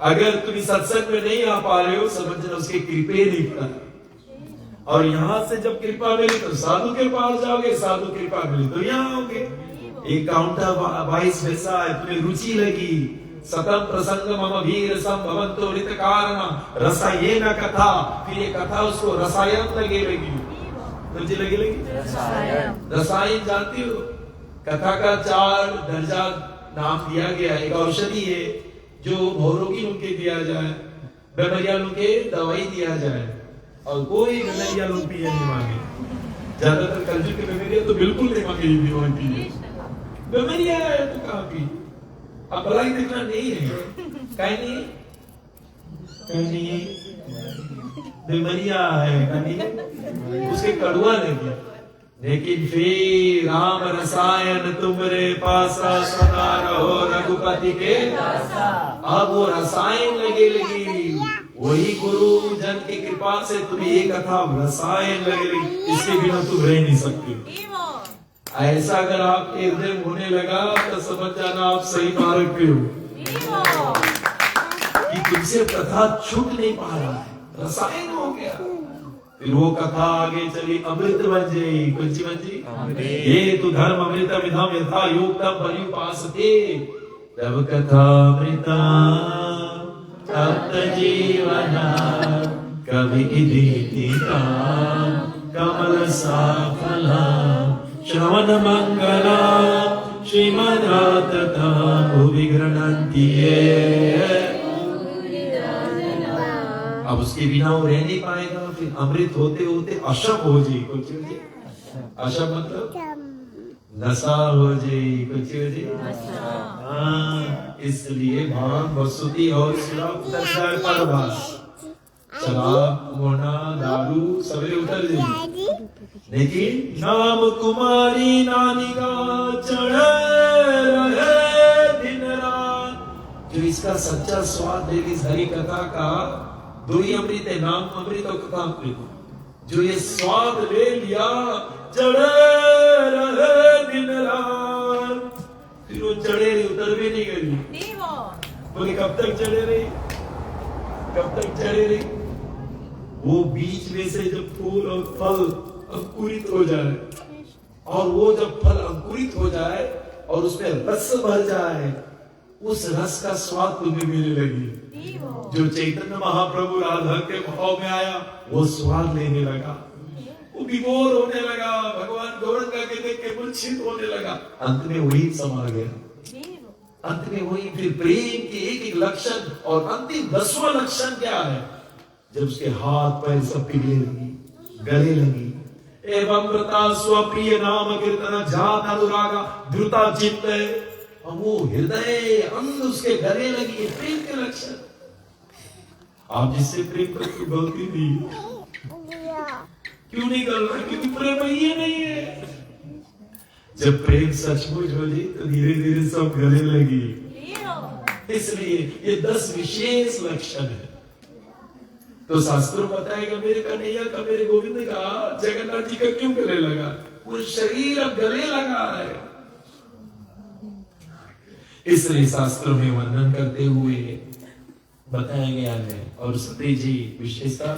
अगर तुम इस सत्संग में नहीं आ पा रहे हो, समझना उसके कृपे नहीं पड़ा। और यहाँ से जब कृपा मिली तो साधु के पास जाओगे, साधु कृपा मिली तो यहाँ आओगे। एक काउंटर 22 पैसा है, तुम्हें रुचि लगी, सतम प्रसंग मम वीर सम भवंतो ऋत कारण रसायन कथा, फिर ये कथा उसको रसायन लगी, मुझे लगी रसायन जानती हो? कथा का 4 दर्जा नाम दिया गया। एक औषधि है जो भौरोगी लोग के दिया जाए, बेमरिया लोग के दवाई दिया जाए, और कोई बेमरिया लोग पिए नहीं मांगे। ज्यादातर कलजुग के बेमरिया तो बिल्कुल नहीं मांगे ये दवाई पिए। बेमरिया है तो कहाँ पी? अब भलाई देखना नहीं है, कहीं नहीं बेमरिया है, कहीं उसके कड़ुआ लगे, लेकिन फिर राम रसायन तुमरे पासा सदा रहो रघुपति के दासा। अब वो रसायन लगी, वही गुरु जन की कृपा से तुम्हें ये कथा रसायन लगी, इसके बिना तुम रह नहीं सकते। ऐसा अगर आपके हृदय में होने लगा तो समझ जाना आप सही मार्ग पे हो, कि तुमसे कथा छूट नहीं पा रहा है, रसायन हो गया। फिर वो कथा आगे चली, अमृत बन गई। कौन सी बन गई? ये तो धर्म अमृत विधम यथा योक्तम पर्युपासते। तब कथा अमृता तप्त जीवना कवि गीतिका कमल साफला श्रवण मंगला श्रीमद्रातता भुवि गृह्णन्ति ये। अब उसके बिना वो रह नहीं पाएगा। फिर अमृत होते होते अशप हो जाए। कुछ अशप मतलब नशा हो जाए, कुछ हो जाए। इसलिए भांग वसुति और शराब उतर जाए, परवास शराब मोना दारू सवेरे उतर जाए। लेकिन नाम कुमारी नानिका चढ़े रहे दिन रात। जो इसका सच्चा स्वाद लेगी इस हरि कथा का, दो ही अमृत है, नाम अमृत और कथा अमृत। जो ये स्वाद ले लिया, चढ़े रहे दिन रात। फिर वो चढ़े रही, उतर भी नहीं गई। बोले कब तक चढ़े रही, कब तक चढ़े रही? वो बीच में से जब फूल और फल अंकुरित हो जाए, और वो जब फल अंकुरित हो जाए और उसमें रस भर जाए, उस रस का स्वाद तुम्हें मिलने लगी। जो चैतन्य महाप्रभु राधा के भाव में आया, वो स्वाद लेने लगा, वो विभोर होने लगा, भगवान गौरंगा के देख के मूर्छित होने लगा। अंत में वही समा गया। अंत में वही फिर प्रेम के एक एक लक्षण, और अंतिम 10वां लक्षण क्या है? जब उसके हाथ पैर सब पिघले लगी, गले लगी। एवं व्रता स्वप्रिय नाम कीर्तन जात अनुरागा द्रुता चित्त। वो हृदय अंग उसके गले लगी, प्रेम के लक्षण। आप जिससे प्रेम करते गलती नहीं, क्यों नहीं गल रहा? क्योंकि प्रेम ये नहीं है। जब प्रेम सचमुच हो जाए तो धीरे धीरे सब गले लगी। इसलिए ये 10 विशेष लक्षण है। तो शास्त्रों बताएगा मेरे कन्हैया का, मेरे गोविंद का, जगन्नाथ जी का क्यों गले लगा? पूरा शरीर अब गले लगा है। इसलिए शास्त्रों में वर्णन करते हुए बताया गया है। और सती जी विशेषता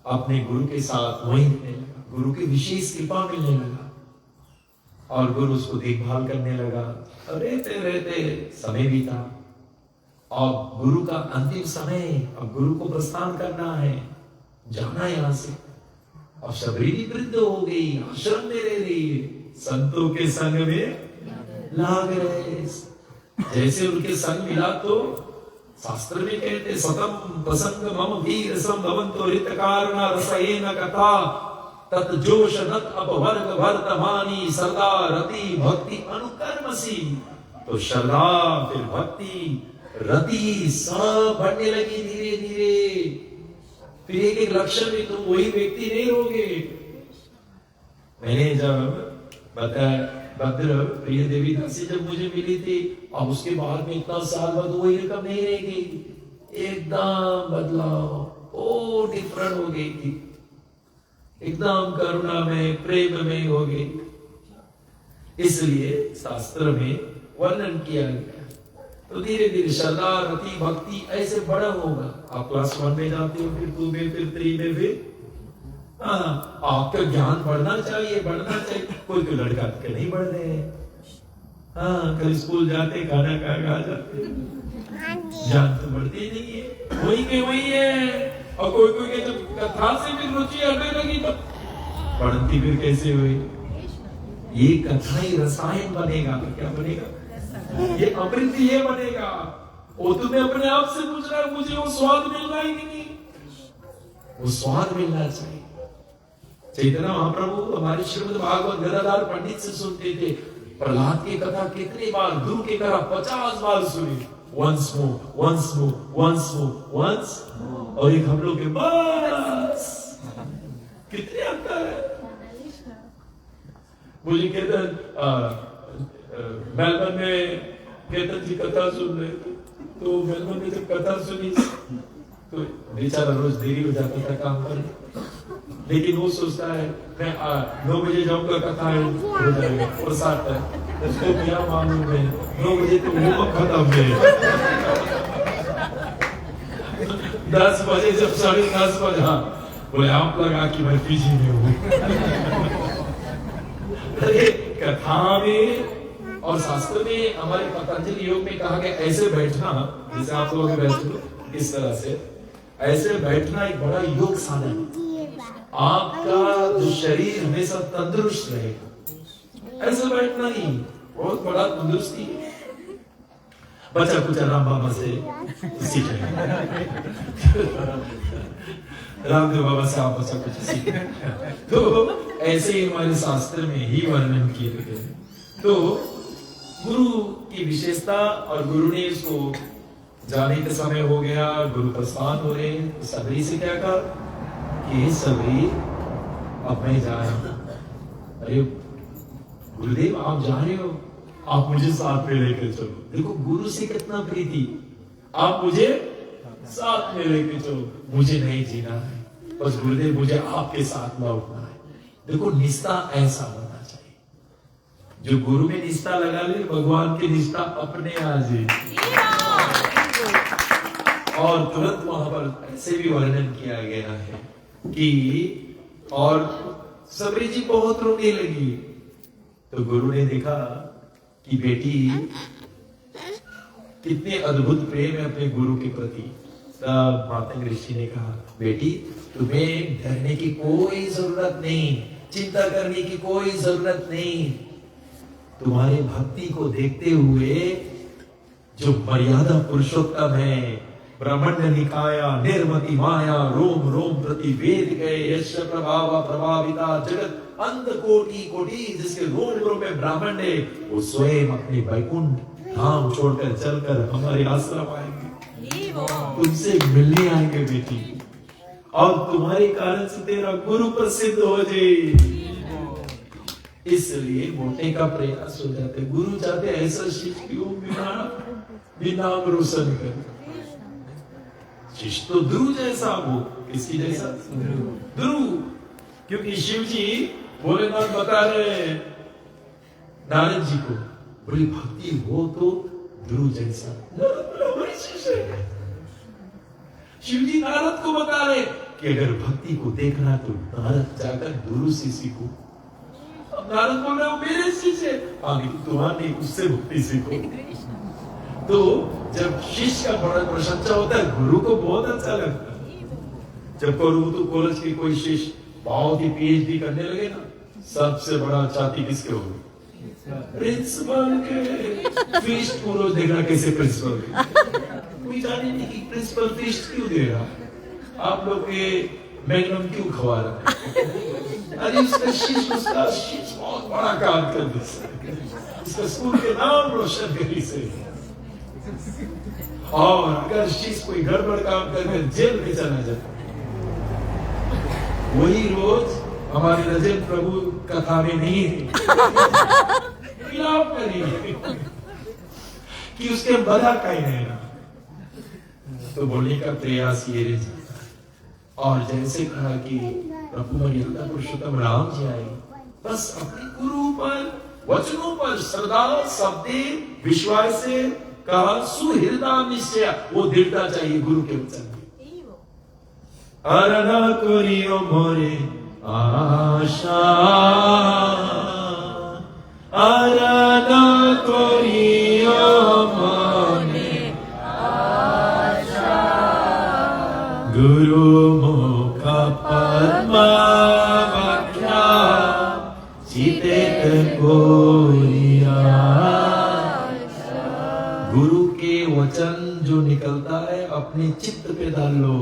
अपने गुरु के साथ वहीं गुरु की विशेष कृपा मिलने लगा, और गुरु उसको देखभाल करने लगा। रहते रहते समय बीता, और गुरु का अंतिम समय, अब गुरु को प्रस्थान करना है, जाना यहाँ से। अब शबरी भी वृद्ध हो गई, आश्रम में रह रही है, संतों के संग में लाग रहे। जैसे उनके संग मिला तो शास्त्र में कहते सतम प्रसंग मम वीर सम भवंतो ऋत कारण रसयेन कथा तत् जोश नत अपवर्ग वर्तमानी सदा रति भक्ति अनुकर्मसी। तो श्रद्धा फिर भक्ति रति सब बढ़ने लगी धीरे धीरे। फिर एक एक लक्षण में तुम वही व्यक्ति नहीं रहोगे। मैंने जब भद्र प्रिय देवी दासी जब मुझे मिली थी, अब उसके बाद में इतना साल बाद वही रकम नहीं रहेगी, एकदम बदलाव, ओ डिफरेंट हो गई थी, एकदम करुणा में प्रेम में हो गई। इसलिए शास्त्र में वर्णन किया गया। तो धीरे धीरे श्रद्धा रति भक्ति ऐसे बड़ा होगा। आप क्लास 1 में जाते हो, फिर 2 में, फिर 3 में, फिर आपका ज्ञान बढ़ना चाहिए, बढ़ना चाहिए। कोई लड़का के नहीं बढ़ रहे हैं। कल स्कूल जाते खाना खा जाते, ज्ञान तो बढ़ती नहीं है, वही के वही है। और कोई कोई के जब कथा से भी रुचि हटने लगी तो बढ़ती फिर कैसे हुई? ये कथा ही रसायन बनेगा। क्या बनेगा? ये अमृत ये बनेगा। वो तुम्हें अपने आप से पूछ रहा है, मुझे वो स्वाद मिलना ही नहीं, वो स्वाद मिलना चाहिए। चैतन्य महाप्रभु हमारे श्रीमद् भागवत गदाधर पंडित से सुनते थे। प्रहलाद की कथा कितनी बार, गुरु की कथा 50 बार सुनी। once more, once more, once more, once more। और एक हम लोग के बस कितने आता है। मुझे कीर्तन मेलबर्न में कीर्तन की कथा सुन रहे थे, तो मेलबर्न में जब कथा सुनी तो बेचारा रोज देरी हो जाता था काम पर, लेकिन वो सोचता है मैं 9 बजे जाऊंगा, कथा हो जाएगा और 7 है, उसको क्या मालूम है 9 बजे तो वो खत्म है। 10 बजे जब 10:30 बजे, हाँ बोले आप लगा कि मैं पीछे में हूँ। कथा में और शास्त्र में हमारे पतंजलि योग में कहा गया ऐसे बैठना, जैसे आप लोग बैठो इस तरह से, ऐसे बैठना एक बड़ा योग साधन है। आपका जो शरीर हमेशा तंदुरुस्त रहेगा, ऐसे बैठना ही बहुत बड़ा तंदुरुस्ती है। बच्चा कुछ राम बाबा से सीखे, रामदेव बाबा से आप बच्चा कुछ सीखे। तो ऐसे ही हमारे शास्त्र में ही वर्णन किए गए। तो गुरु की विशेषता, और गुरु ने इसको जाने का समय हो गया, गुरु प्रस्थान हो रहे हैं, तो सबरी से क्या कहा कि सबरी अब मैं जा रहा हूं। अरे गुरुदेव आप जा रहे हो, आप मुझे साथ में लेकर चलो। देखो गुरु से कितना प्रीति, आप मुझे साथ में लेकर चलो, मुझे नहीं जीना है, बस गुरुदेव मुझे आपके साथ लौटना है। देखो निष्ठा ऐसा होना चाहिए, जो गुरु में निष्ठा लगा ले, भगवान की निष्ठा अपने आ जाए। और तुरंत वहां पर ऐसे भी वर्णन किया गया है कि और सबरी जी बहुत रोने लगी। तो गुरु ने देखा कि बेटी कितने अद्भुत प्रेम है अपने गुरु के प्रति। तब मातंग ऋषि ने कहा बेटी तुम्हें डरने की कोई जरूरत नहीं, चिंता करने की कोई जरूरत नहीं। तुम्हारे भक्ति को देखते हुए जो मर्यादा पुरुषोत्तम है, ब्रह्मण्य निकाया निर्मति माया रोम रोम प्रति वेद गए, यश प्रभाव प्रभाविता जगत अंध कोटि कोटि, जिसके रोम रोम में ब्राह्मण है, वो स्वयं अपने वैकुंठ धाम छोड़कर चलकर हमारे आश्रम आएंगे, तुमसे मिलने आएंगे बेटी, और तुम्हारे कारण से तेरा गुरु प्रसिद्ध हो जाए। इसलिए मोटे का प्रयास हो जाते, गुरु चाहते ऐसा शिष्य क्यों बिना रोशन कर। शिष्य तो ध्रुव जैसा, वो किसकी जैसा? ध्रुव। क्योंकि शिव जी भोलेनाथ बता रहे नारद जी को, बड़ी भक्ति हो तो ध्रुव जैसा। शिव जी नारद को बता रहे कि अगर भक्ति को देखना तो नारद जाकर ध्रुव से सीखो। अब नारद बोल रहे हो मेरे शिष्य, आगे तुम्हारी उससे भक्ति सीखो। तो जब शिष्य का बड़ा प्रशंसा होता है, गुरु को बहुत अच्छा लगता है। जब तो कॉलेज के कोई शिष्य बहुत ही पीएचडी करने लगे ना, सबसे बड़ा छाती किसके होगी? प्रिंसिपल के। फीस्ट को रोज देखना कैसे प्रिंसिपल कोई जाने नहीं कि प्रिंसिपल फीस्ट क्यों दे रहा, आप लोग के मैग्नम क्यों खवा रहा है। अरे उसका शिष्य बहुत बड़ा काम कर दे, उसका स्कूल के नाम रोशन करी से। और अगर शीश कोई गड़बड़ काम करके जेल में चला जाता, वही रोज हमारी नजर प्रभु कथा में नहीं है, खिलाफ करिए कि उसके बदा का ही रहना। तो बोलने का प्रयास ये रह जाता है। और जैसे कहा कि प्रभु मर्यादा पुरुषोत्तम राम जी आए, बस अपने गुरु पर वचनों पर श्रद्धा शब्दे विश्वास से का सुहृदय निश्चय, वो दृढ़ता चाहिए गुरु के वचन में। आराधना करियो मोरे आशा, आराधना करियो मोरे आशा, गुरु मुख परमा वाक्या चिते कोरिया। गुरु के वचन जो निकलता है अपने चित्त पे डाल लो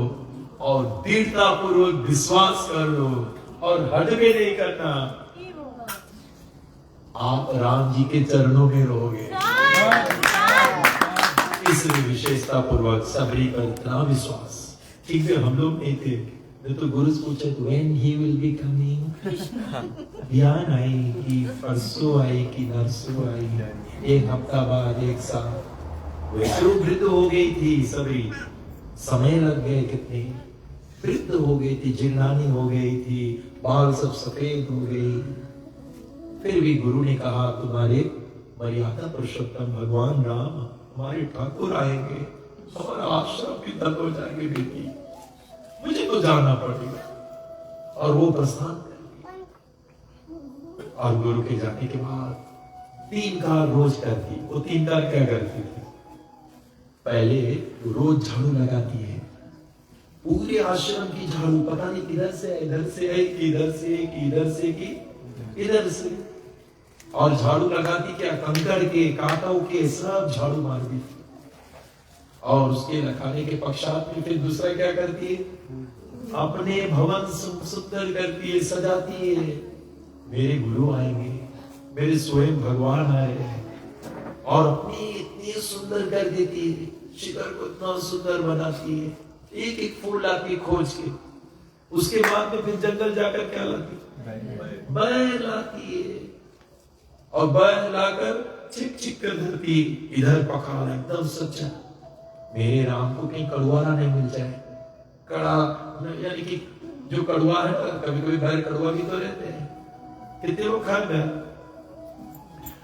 और दृढ़ता पूर्वक विश्वास कर लो और हटवे नहीं करना, आप राम जी के चरणों में रहोगे। इसलिए विशेषता पूर्वक सबरी पर इतना विश्वास। ठीक है, हम लोग नहीं थे तो गुरु पूछे when he will be coming, ध्यान आएगी, परसों आएगी, नरसों आएगी, एक हफ्ता बाद, एक साल। वैसे वृद्ध हो गई थी सभी, समय लग गए कितने, वृद्ध हो गई थी, जिन्नानी हो गई थी, बाल सब सफेद हो गई। फिर भी गुरु ने कहा तुम्हारे मर्यादा पुरुषोत्तम भगवान राम हमारे ठाकुर आएंगे, हमारा आश्रम भी दल हो जाएंगे बेटी, मुझे तो जाना पड़ेगा। और वो प्रस्थान कर दिया। और गुरु के जाने के बाद 3 कार रोज करती। वो 3 कार क्या करती थी? पहले रोज झाड़ू लगाती है, पूरे आश्रम की झाड़ू, पता नहीं किधर से इधर से है, किधर से किधर से कि इधर से। और झाड़ू लगाती क्या? कंकड़ के, कांटों के सब झाड़ू मार दी। और उसके लगाने के पश्चात में फिर दूसरा क्या करती है? अपने भवन सुंदर करती है, सजाती है। मेरे गुरु आएंगे, मेरे स्वयं भगवान आए हैं, और अपनी इतनी सुंदर कर देती है, शिखर को इतना सुंदर बनाती है, एक एक फूल लाती खोज के। उसके बाद में फिर जंगल जाकर क्या लाती? बैल लाती है, और बैल लाकर छिक छिक कर धरती, इधर पकाना एकदम सच्चा। मेरे राम को कहीं कड़ुआना नहीं मिल जाए। कड़ा यानी कि जो कड़ुआ है, कभी कभी बैल कड़ुआ भी तो रहते हैं, कितने लोग खाए बैल?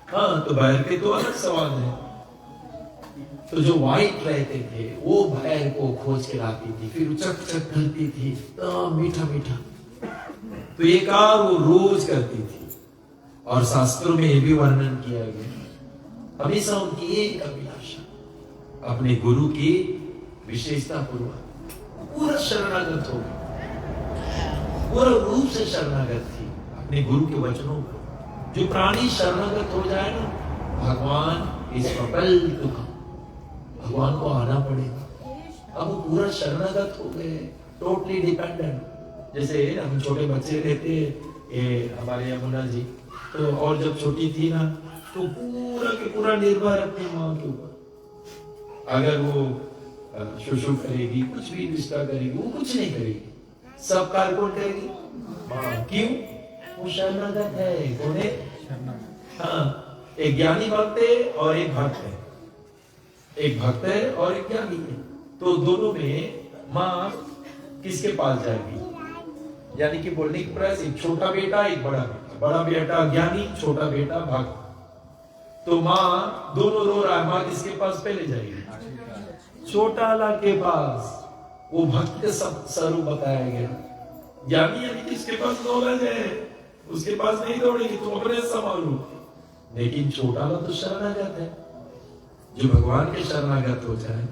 हाँ, तो बैल के तो अलग स्वाद है। तो जो व्हाइट रहते थे वो बैल को खोज के लाती थी, फिर चक चक करती थी, तो मीठा मीठा। तो ये काम वो रोज करती थी। और शास्त्रों में ये भी वर्णन किया गया, हमेशा उनकी एक अभिलाषा अपने गुरु की विशेषता पूर्वक पूरा शरणागत हो गई, पूरा रूप से शरणागत थी अपने गुरु के वचनों पर। जो प्राणी शरणागत हो जाए ना, भगवान इस कपल को, भगवान को आना पड़ेगा। अब वो पूरा शरणागत हो गए, टोटली डिपेंडेंट। जैसे हम छोटे बच्चे रहते, ये हमारे यमुना जी, तो और जब छोटी थी ना, तो पूरा के पूरा निर्भर अपनी माँ के ऊपर। अगर वो शुशु करेगी, कुछ भी निष्ठा करेगी, वो कुछ नहीं करेगी, सब कार्य कौन करेगी? माँ। क्यों? वो शरणागत है। कौन है? हाँ, एक ज्ञानी भक्त है और एक भक्त है, एक भक्त है और एक ज्ञानी है। तो दोनों में माँ किसके पास जाएगी? यानी कि बोलने की प्रयास, एक छोटा बेटा, एक बड़ा बेटा, बड़ा बेटा ज्ञानी, छोटा बेटा भक्त। तो माँ दोनों रो रहा है, माँ किसके पास पहले जाएगी? छोटा वाला के पास। वो भक्त का स्वरूप बताया गया। ज्ञानी यानी कि इसके पास नॉलेज है, उसके पास नहीं दौड़ेगी, तुम अपने संभालो। लेकिन छोटा वाला तो शरणागत है। जो भगवान के शरणागत हो जाए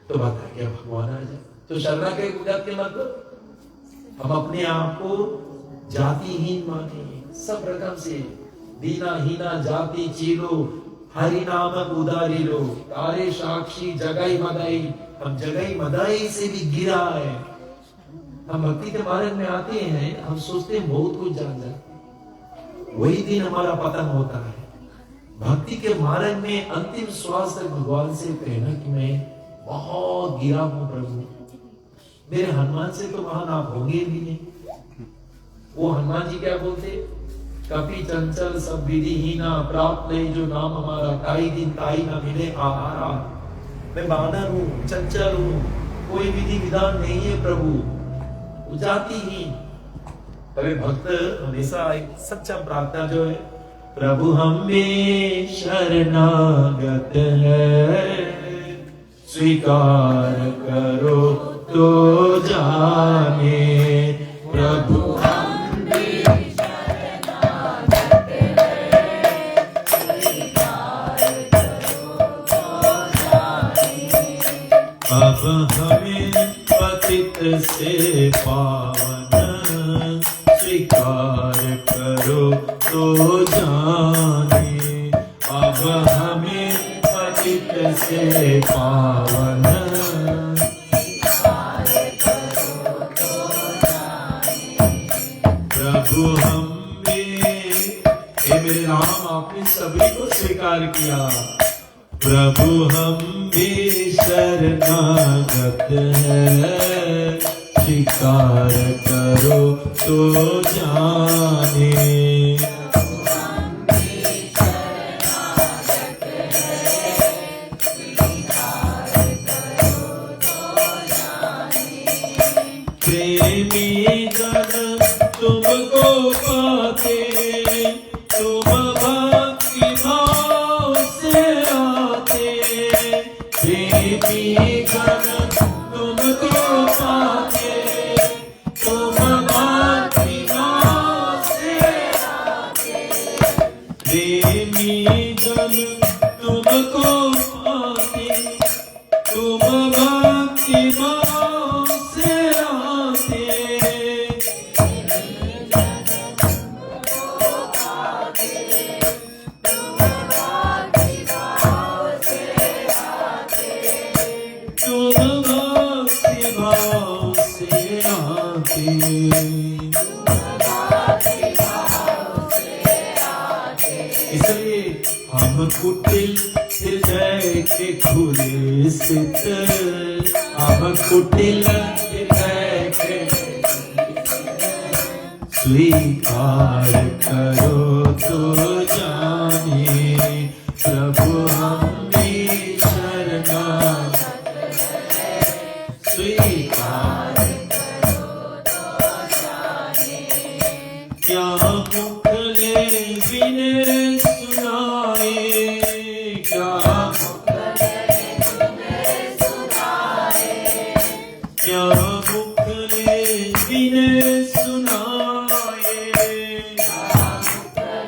तो बता क्या भगवान आ जाए। तो शरणागत के मतलब हम अपने आप को जातिहीन माने, सब रकम से दीना हीना जाति चीलो, हरि नामक उदारी लो, तारे साक्षी जगाई मदाई। हम जगाई मदाई से भी गिरा है। हम भक्ति के मार्ग में आते हैं, हम सोचते हैं बहुत कुछ जान जाते, वही दिन हमारा पतन होता है। भक्ति के मार्ग में अंतिम श्वास तक भगवान से कहना कि मैं बहुत गिरा हूं प्रभु, मेरे हनुमान से तो महान आप होंगे भी नहीं। वो हनुमान जी क्या बोलते, कपि चंचल सब विधिहीना, प्राप्त नहीं जो नाम हमारा, ताई दिन ताई ना मिले आहारा। मैं बानर हूँ, चंचल हूँ, कोई विधि विधान नहीं है प्रभु, जातिहीन। अरे भक्त हमेशा एक सच्चा प्रार्थना जो है, प्रभु हमें शरणागत है, स्वीकार करो तो जाने। प्रभु अब हमें पतित से पावन, स्वीकार करो तो जाने। अब हमें पतित से पावन, प्रभु हमें, हे मेरे राम आपने सभी को स्वीकार किया। प्रभु हम भी शरणागत है, स्वीकार करो तो जाने। प्रेमी जन तुमको पाते, तुम भक्ति भाव से आते। प्रेमी जन तुमको पाते, तुम भक्ति भाव से आते। प्रेमी जन तुमको पाते, तुम भक्ति भाव से आते। इसलिए हम कुटिल हृदय के खुले स्थित, हम कुटिल हृदय के स्वीकार करो तो जाने। प्रभु हम भी शरणागत है, स्वीकार करो तो जाने। क्या मुखले विनय सुनाए, क्या मुखले विनय सुनाए, क्या मुखले विनय सुनाए, क्या मुखले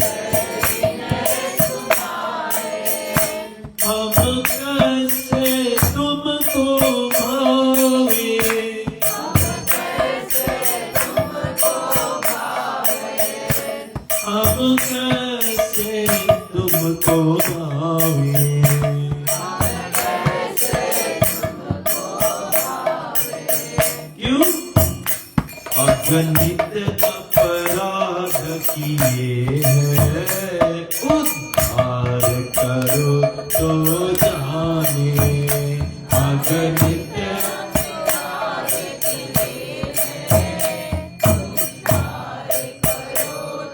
विनय सुनाए। हम कैसे तुमको भावे, हम कैसे तुमको भावे, हम कैसे तुमको भावे। क्यों? अगणित अपराध किए हैं, उद्धार करो तो जाने। अगणित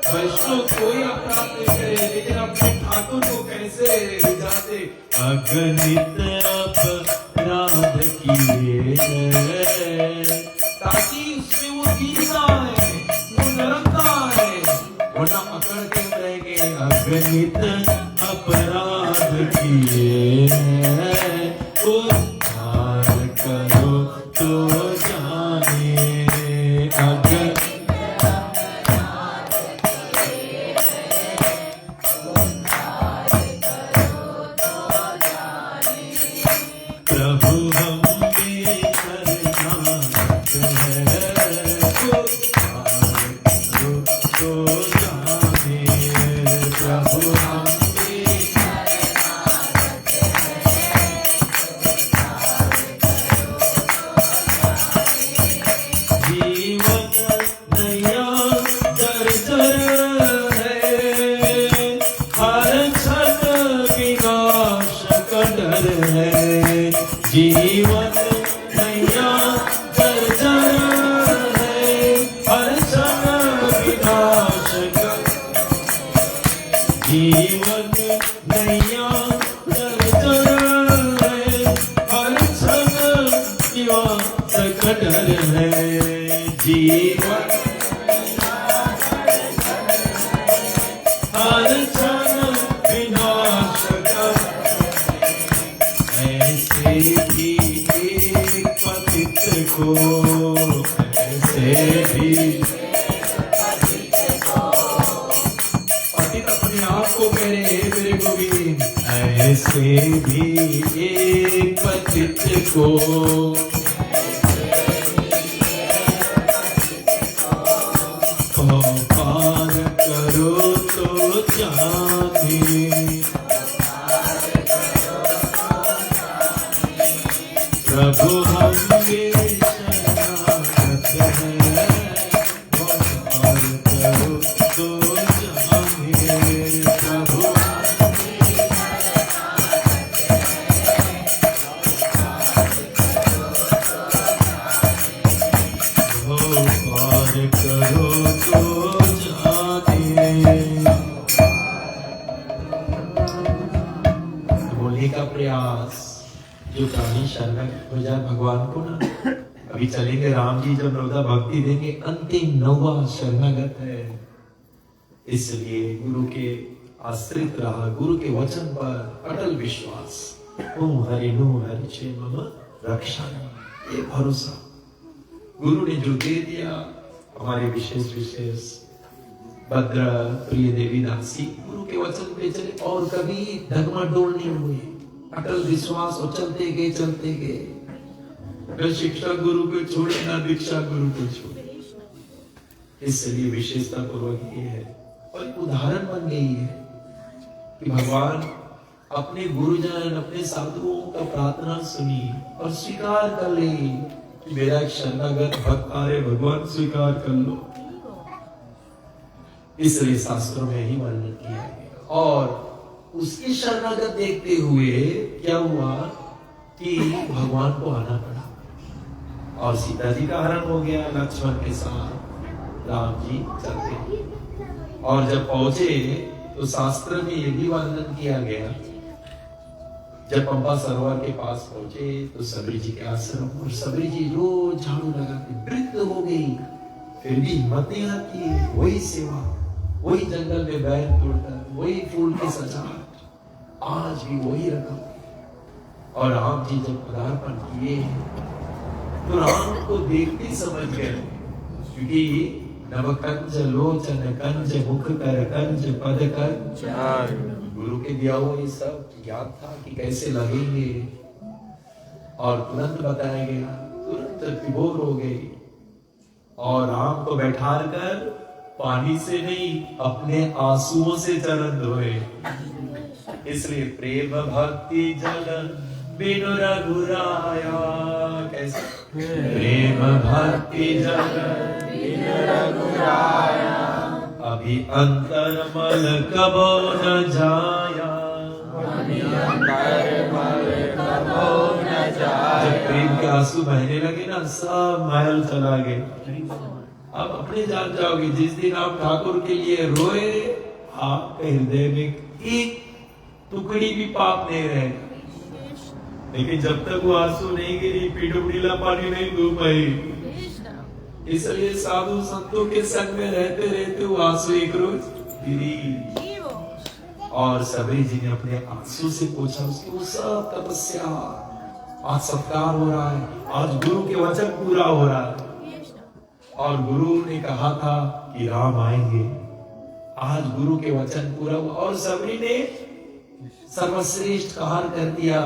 वैष्णव कोई अपराध नहीं करे, लेकिन अपने ठाकुर को कैसे रिझाते। अगणित अपराध किए हैं, ताकि उसमें वो दीनता है, वो नरमता है, वरना अकड़ के रहेंगे। अगणित अपराध किए हैं, उद्धार करो तो जाने। प्रभु हम भी शरणागत है, उद्धार करो तो जाने। प्रभु हम भी शरणागत है, जीवन नैया जर्जर है, हर क्षण विनाश का डर है। जीवन क्षण विनाश कर जीवन नैया जर्जर है, हर क्षण निवास का डर है। जीवन हर क्षण विनाश का, ऐसे भी एक पतित को, ऐसे भी पतित अपने आप को कह रहे हैं मेरे गोविंद, ऐसे भी एक पतित को पार करो तो जाने, प्रभु हमके शरणागत है, पार करो तो जाने, प्रभु पार करो तो जाने। बोलने का प्रयास जो प्राणी शरणागत हो जाए भगवान को ना, अभी चलेंगे राम जी जब नवदा भक्ति देंगे, अंतिम नौवा शरणागत है। इसलिए गुरु के आश्रित रहा, गुरु के वचन पर अटल विश्वास। ओम हरि नो हरि चे मम रक्षा, ये भरोसा गुरु ने जो दे दिया। हमारे विशेष विशेष भद्र प्रिय देवी दासी गुरु के वचन पे चले और कभी डगमडोल नहीं हुए, अटल विश्वास और चलते गए। न शिक्षा गुरु को छोड़े, न दीक्षा गुरु को छोड़े। इसलिए विशेषता पूर्वक ये है और एक उदाहरण बन गई है कि भगवान अपने गुरुजन, अपने साधुओं का प्रार्थना सुनी और स्वीकार कर ले कि मेरा एक शरणागत भक्त आ रहे, भगवान स्वीकार कर लो। इसलिए शास्त्रों में ही वर्णन किया गया। और उसकी शरणागत देखते हुए क्या हुआ कि भगवान को आना पड़ा और सीता जी का हरण हो गया। लक्ष्मण के साथ राम जी चलते और जब पहुंचे तो शास्त्र में यह भी वर्णन किया गया, जब पंपा सरोवर के पास पहुंचे तो सबरी जी के आश्रम, और सबरी जी रोज झाड़ू लगाते, वृद्ध हो गई फिर भी हिम्मत नहीं आती, वही सेवा, वही जंगल में बैर तोड़कर, वही फूल की सजावट, आज भी वही रकम। और राम जी जब पदार्पण किए तो राम को देखते समझ गए, क्योंकि नवकंज लोचन कंज मुख कर कंज पद कर, गुरु के दिया हुआ ये सब याद था कि कैसे लगेंगे और तुरंत बताया गया, तुरंत विभोर हो गई। और राम को बैठा कर पानी से नहीं अपने आंसुओं से चरण धोए। इसलिए प्रेम भक्ति जन बिनु रघुराया, कैसे प्रेम भक्ति जन बिनु रघुराया, अभी अंतर मल कबो न जाया, जब प्रेम के आंसू बहने लगे ना, सब महल चला गए। अब अपने जान जाओगे, जिस दिन आप ठाकुर के लिए रोए आपके हृदय में एक टुकड़ी भी पाप नहीं रहेगा। लेकिन जब तक वो आंसू नहीं गिरी, पीडुबड़ीला पानी नहीं डूब पाई। इसलिए साधु संतों के संग में रहते रहते वो आंसू एक रोज गिरी। और सबरी जी ने अपने आंसू से पूछा, उसकी वो सब तपस्या आज सत्कार हो रहा है, आज गुरु के वचन पूरा हो रहा है। और गुरु ने कहा था कि राम आएंगे, आज गुरु के वचन पूरा हुआ। और सबरी ने सर्वश्रेष्ठ कार्य कर दिया,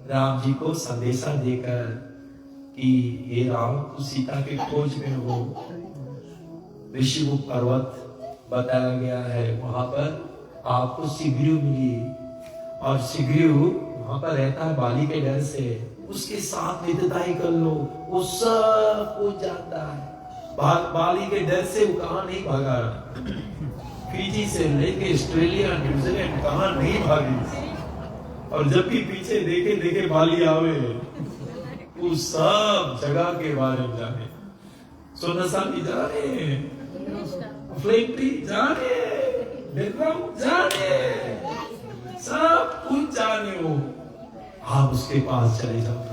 राम जी को संदेशा देकर कि हे राम, तू सीता के खोज में हो। ऋषिमुख पर्वत बताया गया है, वहां पर आपको शिग्रीव मिली, और शिग्रीव वहां पर रहता है बाली के डर से, उसके साथ मित्रताई कर लो, वो सब कुछ जानता है। बाली के डर से वो कहां नहीं भागा, फिजी से लेके ऑस्ट्रेलिया न्यूजीलैंड कहां नहीं भागी। और जब भी पीछे देखे देखे बाली आवे, वो सब जगह के बारे में जाने। सोना साथी जा रहे हैं, फ्लेम ट्री जा रहे हैं, बैकग्राउंड जा रहे हैं, सब कुछ जाने हो, आप उसके पास चले जाओ।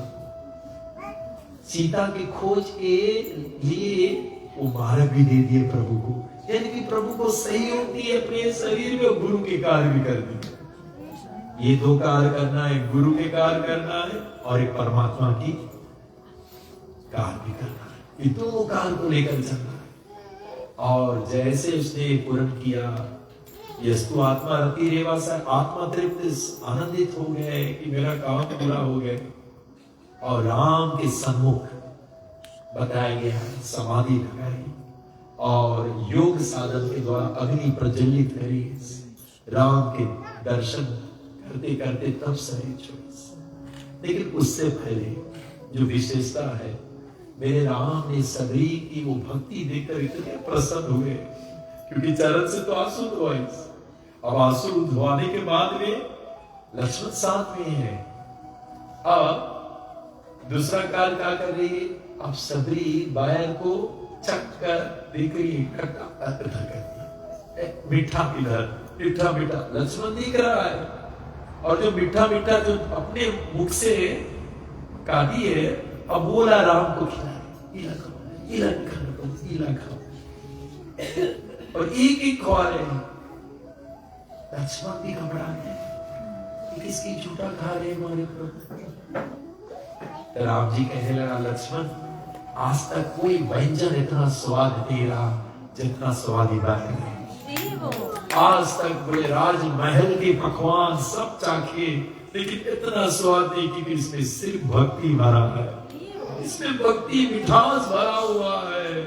सीता की खोज के लिए वो मार्ग भी दे दिए प्रभु को, यानी कि प्रभु को सहयोग दिए अपने शरीर में, गुरु के कार्य भी कर दिए। ये दो कार्य करना है, गुरु के कार्य करना है और एक परमात्मा की कार्य भी करना है। ये दोनों कार्य को लेकर चलना है। और जैसे उसने पूर्ण किया, यस्तु आत्मा रति रेवा सा, आत्मा तृप्त आनंदित हो गए कि मेरा काम पूरा हो गया। और राम के सम्मुख बताया गया समाधि लगाई और योग साधन के द्वारा अग्नि प्रज्वलित करी। राम के दर्शन करते करते तब शरीर छोड़ी। लेकिन उससे पहले जो विशेषता है, मेरे राम ने सबरी की वो भक्ति देखकर इतने प्रसन्न हुए, क्योंकि चरण से तो आंसू धोए। अब आंसू धोने के बाद में लक्ष्मण साथ में है। अब दूसरा कार्य क्या कर रही है? अब सबरी बायर को चक कर देख रही है, मीठा इधर, मीठा मीठा लक्ष्मण दिख रहा है। और जो मीठा मीठा जो अपने मुख से काटी है, अब बोला राम को खिला, इला खाओ, और एक एक खवा रहे हैं। लक्ष्मण भी घबरा गए, किसकी झूठा खा रहे हमारे प्रभु। तो राम जी कहने लगा, लक्ष्मण आज तक कोई व्यंजन इतना स्वाद नहीं रहा जितना स्वाद इधर है। आज तक बड़े राजमहल के पकवान सब चाखे, लेकिन इतना स्वाद नहीं, क्योंकि इसमें सिर्फ भक्ति भरा है, इसमें भक्ति मिठास भरा हुआ है।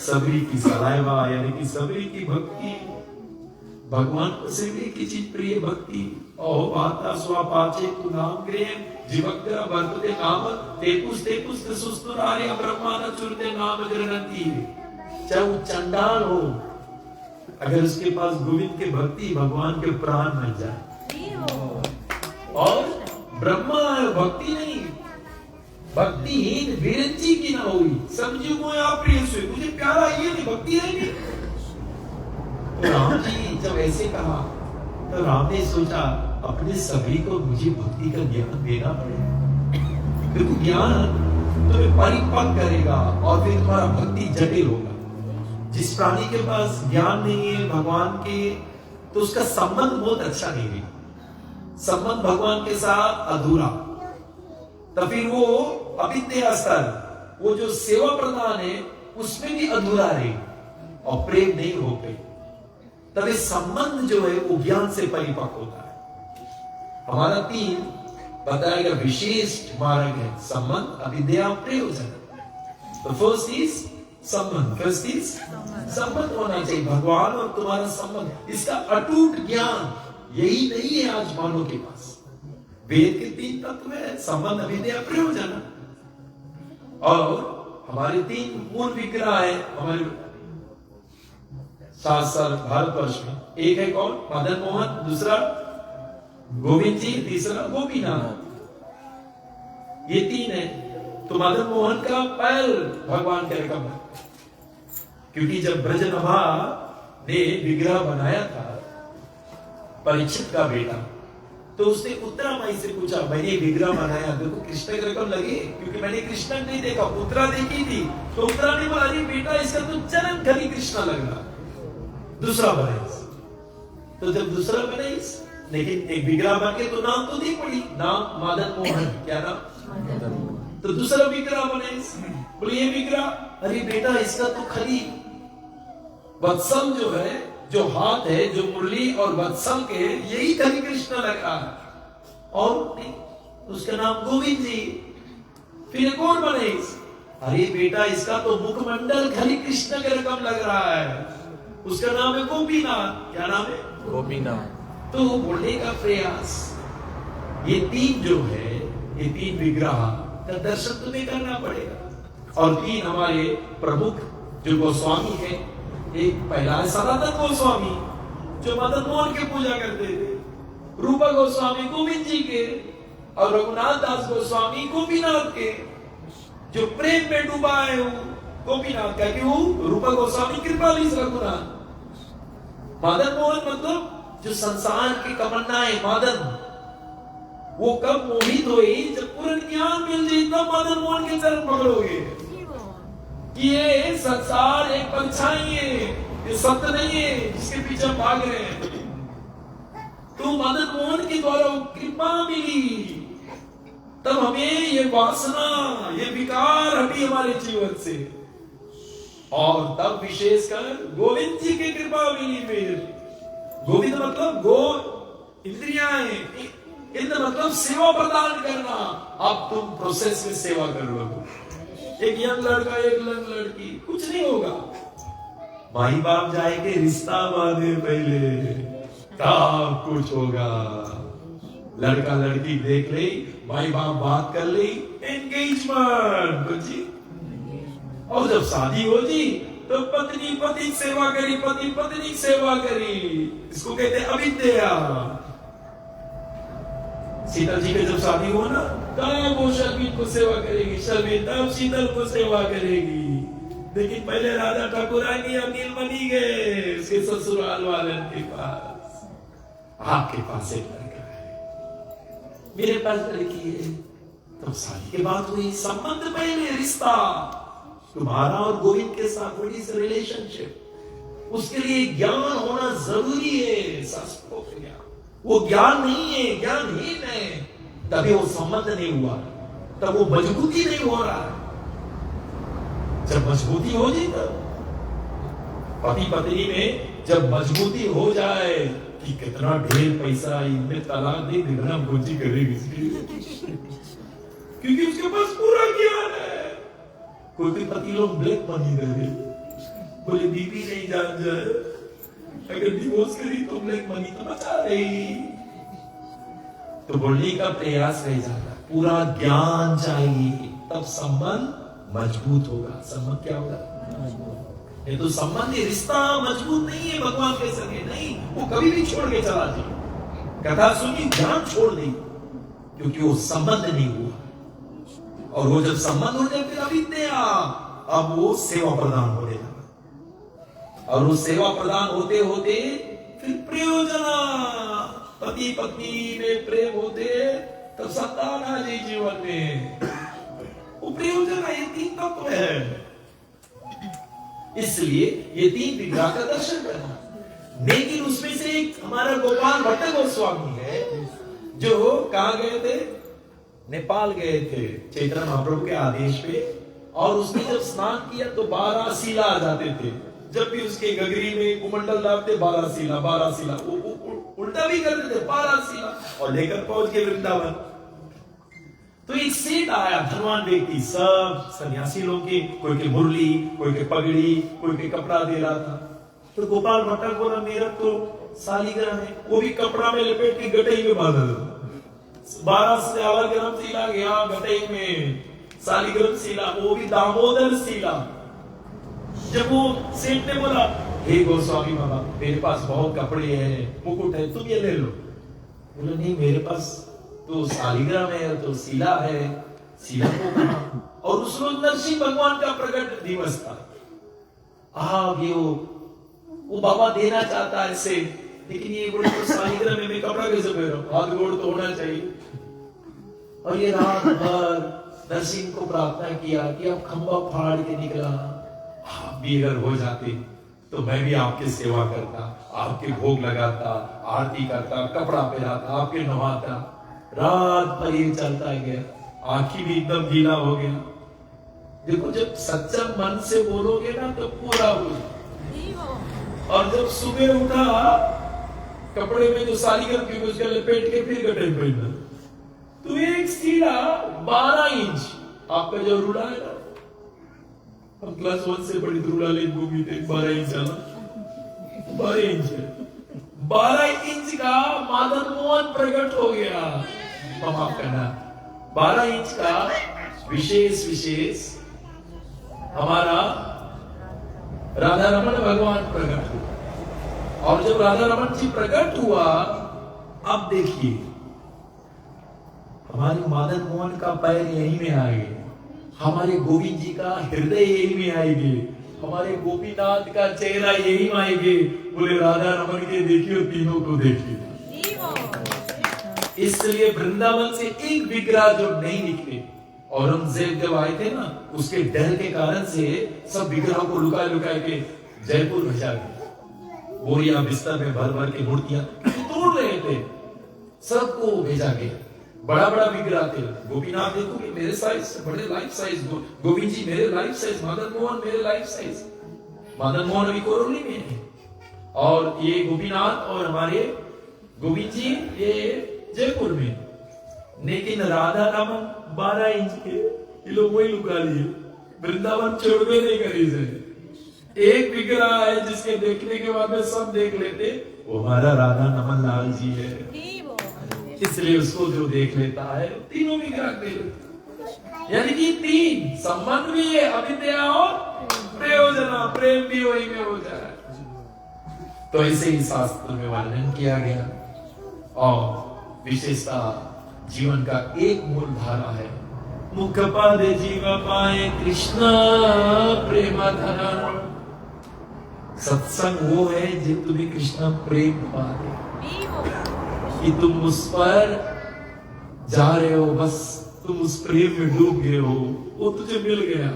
सबरी की सलाइवा, यानी कि सबरी की भक्ति, भगवान को सिर्फ एक ही चीज प्रिय, भक्ति। ओह माता स्वापाचे तु नाम ग्रेह जीवग्र वर्तते नाम तेपुस तेपुस सुस्तुरार्य ब्रह्माना चुरते नाम गृहणती। चाहे वो चंडाल हो, अगर उसके पास गोविंद के भक्ति, भगवान के प्राण मिल जाए। और ब्रह्मा है, भक्ति नहीं, भक्तिहीन विरंची की ना हुई, समझियो मोय प्रिय से, मुझे प्यारा ये नहीं, भक्ति है नहीं। तो राम जी जब ऐसे कहा, तो राम ने सोचा अपने सभी को मुझे भक्ति का ज्ञान देना पड़ेगा, क्योंकि ज्ञान तुम्हें परिपक्व करेगा और फिर तुम्हारा भक्ति जटिल होगा। जिस प्राणी के पास ज्ञान नहीं है भगवान के, तो उसका संबंध बहुत अच्छा नहीं है, संबंध भगवान के साथ अधूरा, तो फिर वो अविद्या स्तर, वो जो सेवा प्रदान है उसमें भी अधूरा रहे और प्रेम नहीं हो गई। तब संबंध जो है वो ज्ञान से परिपक्व होता है। हमारा 3 बताया गया विशेष मार्ग है, संबंध, अविद्या, प्रयोजन। तो फर्स्ट इज संबंध, फर्स्ट इज संबंध होना चाहिए, भगवान और तुम्हारा संबंध, इसका अटूट ज्ञान यही नहीं है आज मानव के पास। वेद के 3 तत्व है, संबंध, अविद्या, प्रयोजन। और हमारे 3 मूल विग्रह है हमारे साथ भारतवर्ष में। एक है कौन? मदन मोहन, दूसरा गोविंद जी, तीसरा गोपीनाथ। ये 3 है। तो मदन मोहन का पैर भगवान के रकम है, क्योंकि जब ब्रजनभा ने विग्रह बनाया था परीक्षित का बेटा, तो उसने उत्तरा माई से पूछा, मैंने विग्रह बनाया, देखो कृष्ण की रकम लगे, क्योंकि मैंने कृष्ण नहीं देखा, उत्तरा देखी थी। तो उत्तरा ने बोला, अरे बेटा इसका तो चरण खली कृष्ण लग रहा, दूसरा बनाइस। तो जब दूसरा बनाइस, लेकिन एक विग्रह बन के तो नाम तो नहीं पड़ी, नाम मदन मोहन, क्या नाम? तो दूसरा विग्रह बनाइस, बोले ये विग्रह, अरे बेटा इसका तो खली वत्सल जो है, जो हाथ है, जो मुरली और वत्सल के, यही खली कृष्ण लग रहा है, और उसका नाम गोविंद जी। फिर एक और बनाइस, अरे बेटा इसका तो मुखमंडल खली कृष्ण के रकम लग रहा है, उसका नाम है गोपीनाथ। क्या नाम है? गोपीनाथ। तो बोलने का प्रयास, ये 3 जो है, ये 3 विग्रह का दर्शन तुम्हें करना पड़ेगा। और 3 हमारे प्रमुख जो गोस्वामी है, एक पहला है सनातन गोस्वामी, जो मदन मोहन के पूजा करते थे, रूपा गोस्वामी गोविंद जी के, और रघुनाथ दास गोस्वामी गोपीनाथ के, जो प्रेम में डूबा है, गोपीनाथ का क्यों? रूपा गोस्वामी कृपाली रघुनाथ। मदन मोहन मतलब जो संसार की तमन्नाएं, मदन, वो कब मोहित हुई? जब पूर्ण ज्ञान मिल जाए तब मदन मोहन के चरण पकड़ोगे कि ये संसार एक परछाई है, ये सत्य नहीं है जिसके पीछे भाग रहे हैं। तो मदन मोहन के द्वारा वो कृपा मिली, तब हमें ये वासना, ये विकार हटी हमारे जीवन से, और तब विशेषकर गोविंद जी की कृपा मिली। फिर गोविंद मतलब गो इंद्रियां, इंद्र मतलब सेवा प्रदान करना। अब तुम प्रोसेस में सेवा कर लो। एक यंग लड़का, एक यंग लड़की, कुछ नहीं होगा। माई बाप जाएंगे रिश्ता बांधे पहले, तब कुछ होगा। लड़का लड़की देख ले, माई बाप बात कर ले, एंगेजमेंट जी। और जब शादी हो जी तो पत्नी पति सेवा करी, पति पत्नी सेवा करी। इसको कहते हैं अविद्या। सीता जी के जब शादी हो ना, तब वो शर्मिन को सेवा करेगी, शर्मिन तब शीतल को सेवा करेगी। लेकिन पहले राजा ठाकुरानी अनिल बनी गए उसके ससुराल वाले के पास। आपके पास एक लड़का है, मेरे पास लड़की है, तब शादी के बाद हुई संबंध, पहले रिश्ता तुम्हारा और गोविंद के साथ बड़ी सी रिलेशनशिप। उसके लिए ज्ञान होना जरूरी है, शास्त्रों का ज्ञान। वो ज्ञान नहीं है, ज्ञानहीन है, तभी वो संबंध नहीं हुआ, तब वो मजबूती नहीं हो रहा है। जब मजबूती हो जाए, तब पति पत्नी में जब मजबूती हो जाए कि कितना ढेर पैसा इनमें तलाक दे देना पूंजी करेगी, क्योंकि उसके पास पूरा ज्ञान है। कोई पति लोग ब्लैक मनी करे, बोले बीवी नहीं जान जाए, अगर डिवोर्स करी तो ब्लैक मनी तो बचा रही। तो बोलने का प्रयास रह जाता, पूरा ज्ञान चाहिए, तब संबंध मजबूत होगा। संबंध क्या होगा? ये तो संबंध, रिश्ता मजबूत नहीं है भगवान के संगे, नहीं, वो कभी भी छोड़ के चला जाए। कथा सुनी, ज्ञान छोड़ दी, क्योंकि वो संबंध नहीं हुआ। और वो जब संबंध हो जाए फिर अविद्या, अब वो सेवा प्रदान हो जाएगा। और वो सेवा प्रदान होते होते फिर प्रयोजना, पति पत्नी में प्रेम होते तब संतान आ जाए जीवन में। वो प्रयोजना, ये तीन तत्व है। इसलिए ये तीन विग्रह का दर्शन करना। लेकिन उसमें से एक हमारा गोपाल भट्ट गोस्वामी है, जो कहां गए थे? नेपाल गए थे चैतन्य महाप्रभु के आदेश पे। और उसने जब स्नान किया तो 12 शिला आ जाते थे। जब भी उसके गगरी में कुमंडल डालते 12 शिला, 12 शिला, उल्टा भी करते थे 12 शिला, और लेकर पहुंच गए वृंदावन। तो एक सेठ आया, धनवान व्यक्ति, सब सन्यासी लोग के, कोई के मुरली, कोई के पगड़ी, कोई के कपड़ा दे रहा था। तो गोपाल भट्ट बोला, मेरा तो सालिग्राम है, वो भी कपड़ा में लपेट के गटई में बांधा दो। 12 सालिग्राम शिला गया गटई में, सालिग्राम शिला, वो भी दामोदर शिला। जब वो सेठ ने बोला, हे गोस्वामी बाबा, मेरे पास बहुत कपड़े हैं, मुकुट है, तुम ये ले लो। बोला, नहीं, मेरे पास तो सालिग्राम है, तो शिला है, शिला को कहा। और उस रोज नरसिंह भगवान का प्रकट दिवस था। ये वो बाबा देना चाहता है ऐसे, लेकिन ये बोले तो सालिग्राम में मैं कपड़ा कैसे पहनूं, हाथ गोड़ तो होना चाहिए। और ये रात भर नरसिंह को प्रार्थना किया कि आप खंबा फाड़ के निकला, आप भी अगर हो जाते तो मैं भी आपकी सेवा करता, आपके भोग लगाता, आरती करता, कपड़ा पहनाता, आपके नवाता। रात भर ये चलता गया, आंखी भी एकदम गीला हो गया। देखो, जब सच्चा मन से बोलोगे ना तो पूरा हो। और जब सुबह उठा, कपड़े में जो सालिग्राम की उसके लपेट के फिर गटे पहना, तो एक शिला 12 इंच, आपका जो रूड़ा है ना, हम क्लास 1 से बड़ी रूड़ा ले घूमी थे, 12 इंच है ना, 12 इंच है, 12 इंच का मदन मोहन प्रकट हो गया। माफ करना, 12 इंच का विशेष हमारा राधा रमन भगवान प्रकट हुआ। और जब राधा रमन जी प्रकट हुआ, अब देखिए हमारी मदन मोहन का पैर यहीं में आ गया। हमारे गोविंद जी का हृदय यही में आएंगे, हमारे गोपीनाथ का चेहरा यही में आएंगे। बोले राधा रमन के देखियो, तीनों को देखिए। इसलिए वृंदावन से एक विग्रह जो नहीं निकले, औरंगजेब जब आए थे ना, उसके डर के कारण से सब विग्रहों को लुका लुका के जयपुर भेजा गया। बोरिया बिस्तर में भर भर के मूर्तियां तोड़ रहे थे, सबको भेजा गया। बड़ा बड़ा विग्रह थे। गोपीनाथ देखो मेरे साइज से बड़े, लाइफ साइज। गोविंद जी मेरे लाइफ साइज, मदन मोहन मेरे लाइफ साइज। मदन मोहन अभी कोरोली में है, और ये गोपीनाथ और हमारे गोविंद जी ये जयपुर में। लेकिन राधा रामन 12 इंच के, ये लोग वही लुका लिए। वृंदावन छोड़वे नहीं करी से। एक विग्रह है जिसके देखने के बाद में सब देख लेते, वो हमारा राधा नमन लाल जी है। इसलिए उसको जो देख लेता है तीनों विग्रह देख लेता। यानी कि 3 संबंध भी है, अविद्या और प्रयोजना, प्रेम भी वही में हो जाए। तो ऐसे ही शास्त्र में वर्णन किया गया। और विशेषता जीवन का एक मूल धारा है, मुख पद जीव पाए कृष्ण प्रेम धन। सत्संग वो है जो तुम्हें कृष्ण प्रेम पाए, कि तुम उस पर जा रहे हो, बस तुम उस प्रेम में डूब गए हो, वो तुझे मिल गया।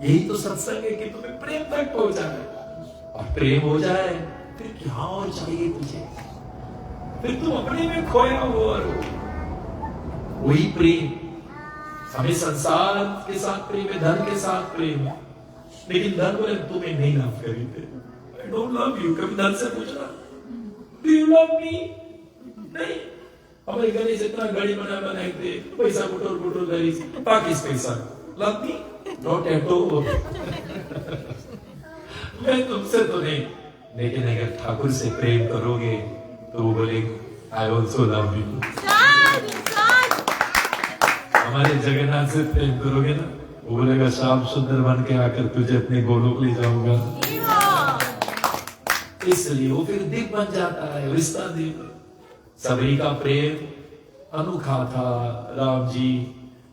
यही तो सत्संग है कि तुम्हें प्रेम तक पहुंचाए। और प्रेम हो जाए फिर क्या और चाहिए तुझे, फिर तुम अपने में खोया हुआ हो। वही प्रेम। हमें संसार के साथ प्रेम है, धन के साथ प्रेम है, लेकिन धन बोले तुम्हें नहीं लव करी, आई डोंट लव यू। कभी धन से पूछना डू यू लव मी? नहीं। हमारे घर से इतना गाड़ी बनाए थे, पैसा बुटोर करी, पाकिस पैसा love me not at all. मैं तुमसे तो नहीं, लेकिन अगर ठाकुर से प्रेम करोगे तो वो बोले आई ऑल्सो लव यू। हमारे जगन्नाथ से प्रेम करोगे ना, वो बोलेगा श्याम सुंदर बन के आकर तुझे अपने गोलोक ले जाऊंगा। इसलिए वो फिर दिल बन जाता है, रिश्ता दिल। सबरी का प्रेम अनोखा था। राम जी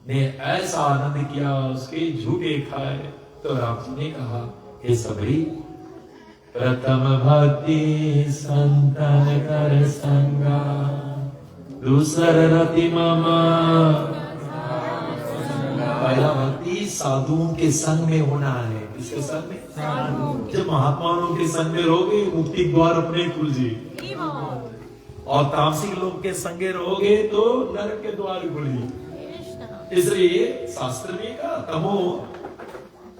ने ऐसा आनंद किया, उसके झूठे खाए, तो राम जी ने कहा हे सबरी, प्रथम भक्ति संतन कर संगा, दूसर रति मामा। पहला भक्ति साधुओं के संग में होना है। किसके संग में? जब महात्माओं के संग में रहोगे, मुक्ति द्वार अपने खुल जाए। और तामसिक लोग के संगे रहोगे तो नरक के द्वार खुले। इसलिए शास्त्र में कहा तमो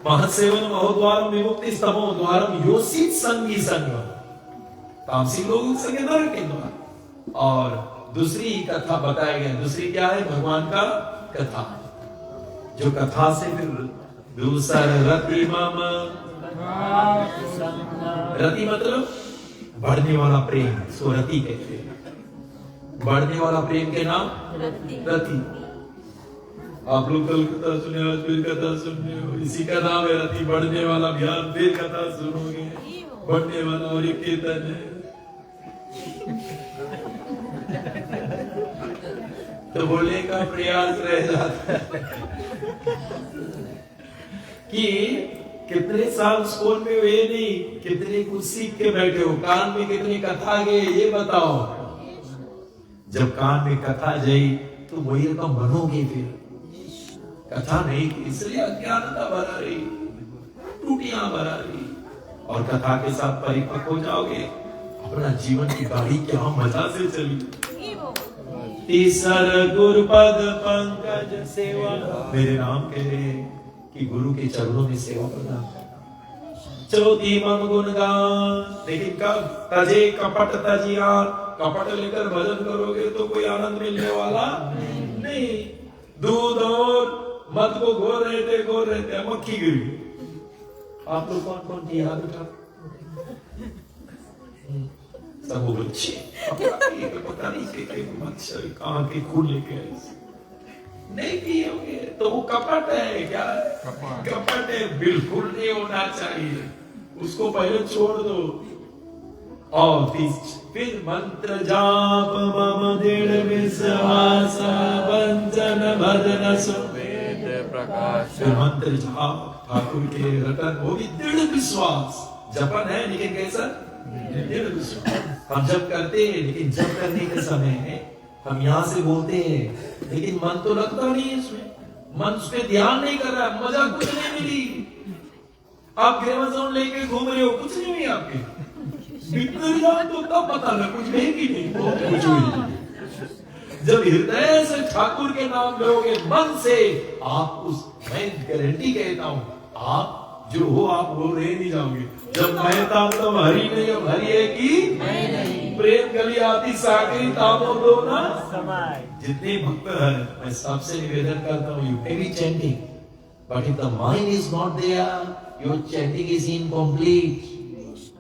महत्सेवन महोद्वारम विमुक्ति तमो द्वारम योषित संगी संग। तामसिक लोग संगे नरक के द्वार। और दूसरी कथा बताया गया। दूसरी क्या है? भगवान का कथा। जो कथा से फिर दूसर रति मम, रति मतलब बढ़ने वाला प्रेम, सो रति कहते हैं। बढ़ने वाला प्रेम के नाम रति। आप लोग कल कथा सुने, आज फिर कथा सुने, इसी का नाम है रति। बढ़ने वाला ध्यान फिर कथा सुनोगे, बढ़ने वाला और एक कीर्तन है। तो बोलने का प्रयास रह जाता है कि कितने साल स्कूल में हुए नहीं, कितने कुछ सीख के बैठे हो, कान में कितनी कथा गए ये बताओ। जब कान में कथा जाई तो वही रकम बनोगे। फिर कथा नहीं, इसलिए अज्ञानता भरा रही, टूटियां भरा रही। और कथा के साथ परिपक्व हो जाओगे, अपना जीवन की गाड़ी क्या मजा से चली। तीसर गुरुपद पंकज सेवा, मेरे नाम कहे कि गुरु के चरणों में सेवा करना। चौथी मम गुणगान। लेकिन कब? तजे कपट तजिया। कपट लेकर भजन करोगे तो कोई आनंद मिलने वाला नहीं। दूध और मत को घोर रहे थे, मक्खी गिरी। आप लोग कौन कौन की याद उठा? सब बच्चे पता नहीं कि मच्छर कहाँ के खून लेके नहीं पियोगे तो वो कपट है। क्या कपट है? बिल्कुल नहीं होना चाहिए, उसको पहले छोड़ दो। और फिर मंत्र जाप मम दृढ़ विश्वास वंचन भजन सुवेद प्रकाश फिर मंत्र जाप ठाकुर के रटन, वो भी दृढ़ विश्वास। जपन है लेकिन कैसा? दृढ़ विश्वास। हम जप करते हैं लेकिन जप करने के समय हम यहाँ से बोलते हैं लेकिन मन तो लगता नहीं है इसमें, मन उस पर ध्यान नहीं कर रहा, मजा कुछ नहीं मिली। आप ग्रेमाजोन लेके घूम रहे हो, कुछ नहीं हुई आपके भीतर जाओ तो तब पता लगा कुछ है कि नहीं, बहुत कुछ हुई। जब हृदय से ठाकुर के नाम लोगे मन से, आप उस, मैं गारंटी कहता हूं, आप जो हो आप वो रह नहीं जाओगे। जब मैं था तब हरि नहीं, अब हरि है कि नहीं। प्रेम गली आती सागरी ताबो दो ना समाय। जितने भक्त हैं मैं सबसे निवेदन करता हूँ, you may be chanting but if the mind is not there, your chanting is incomplete.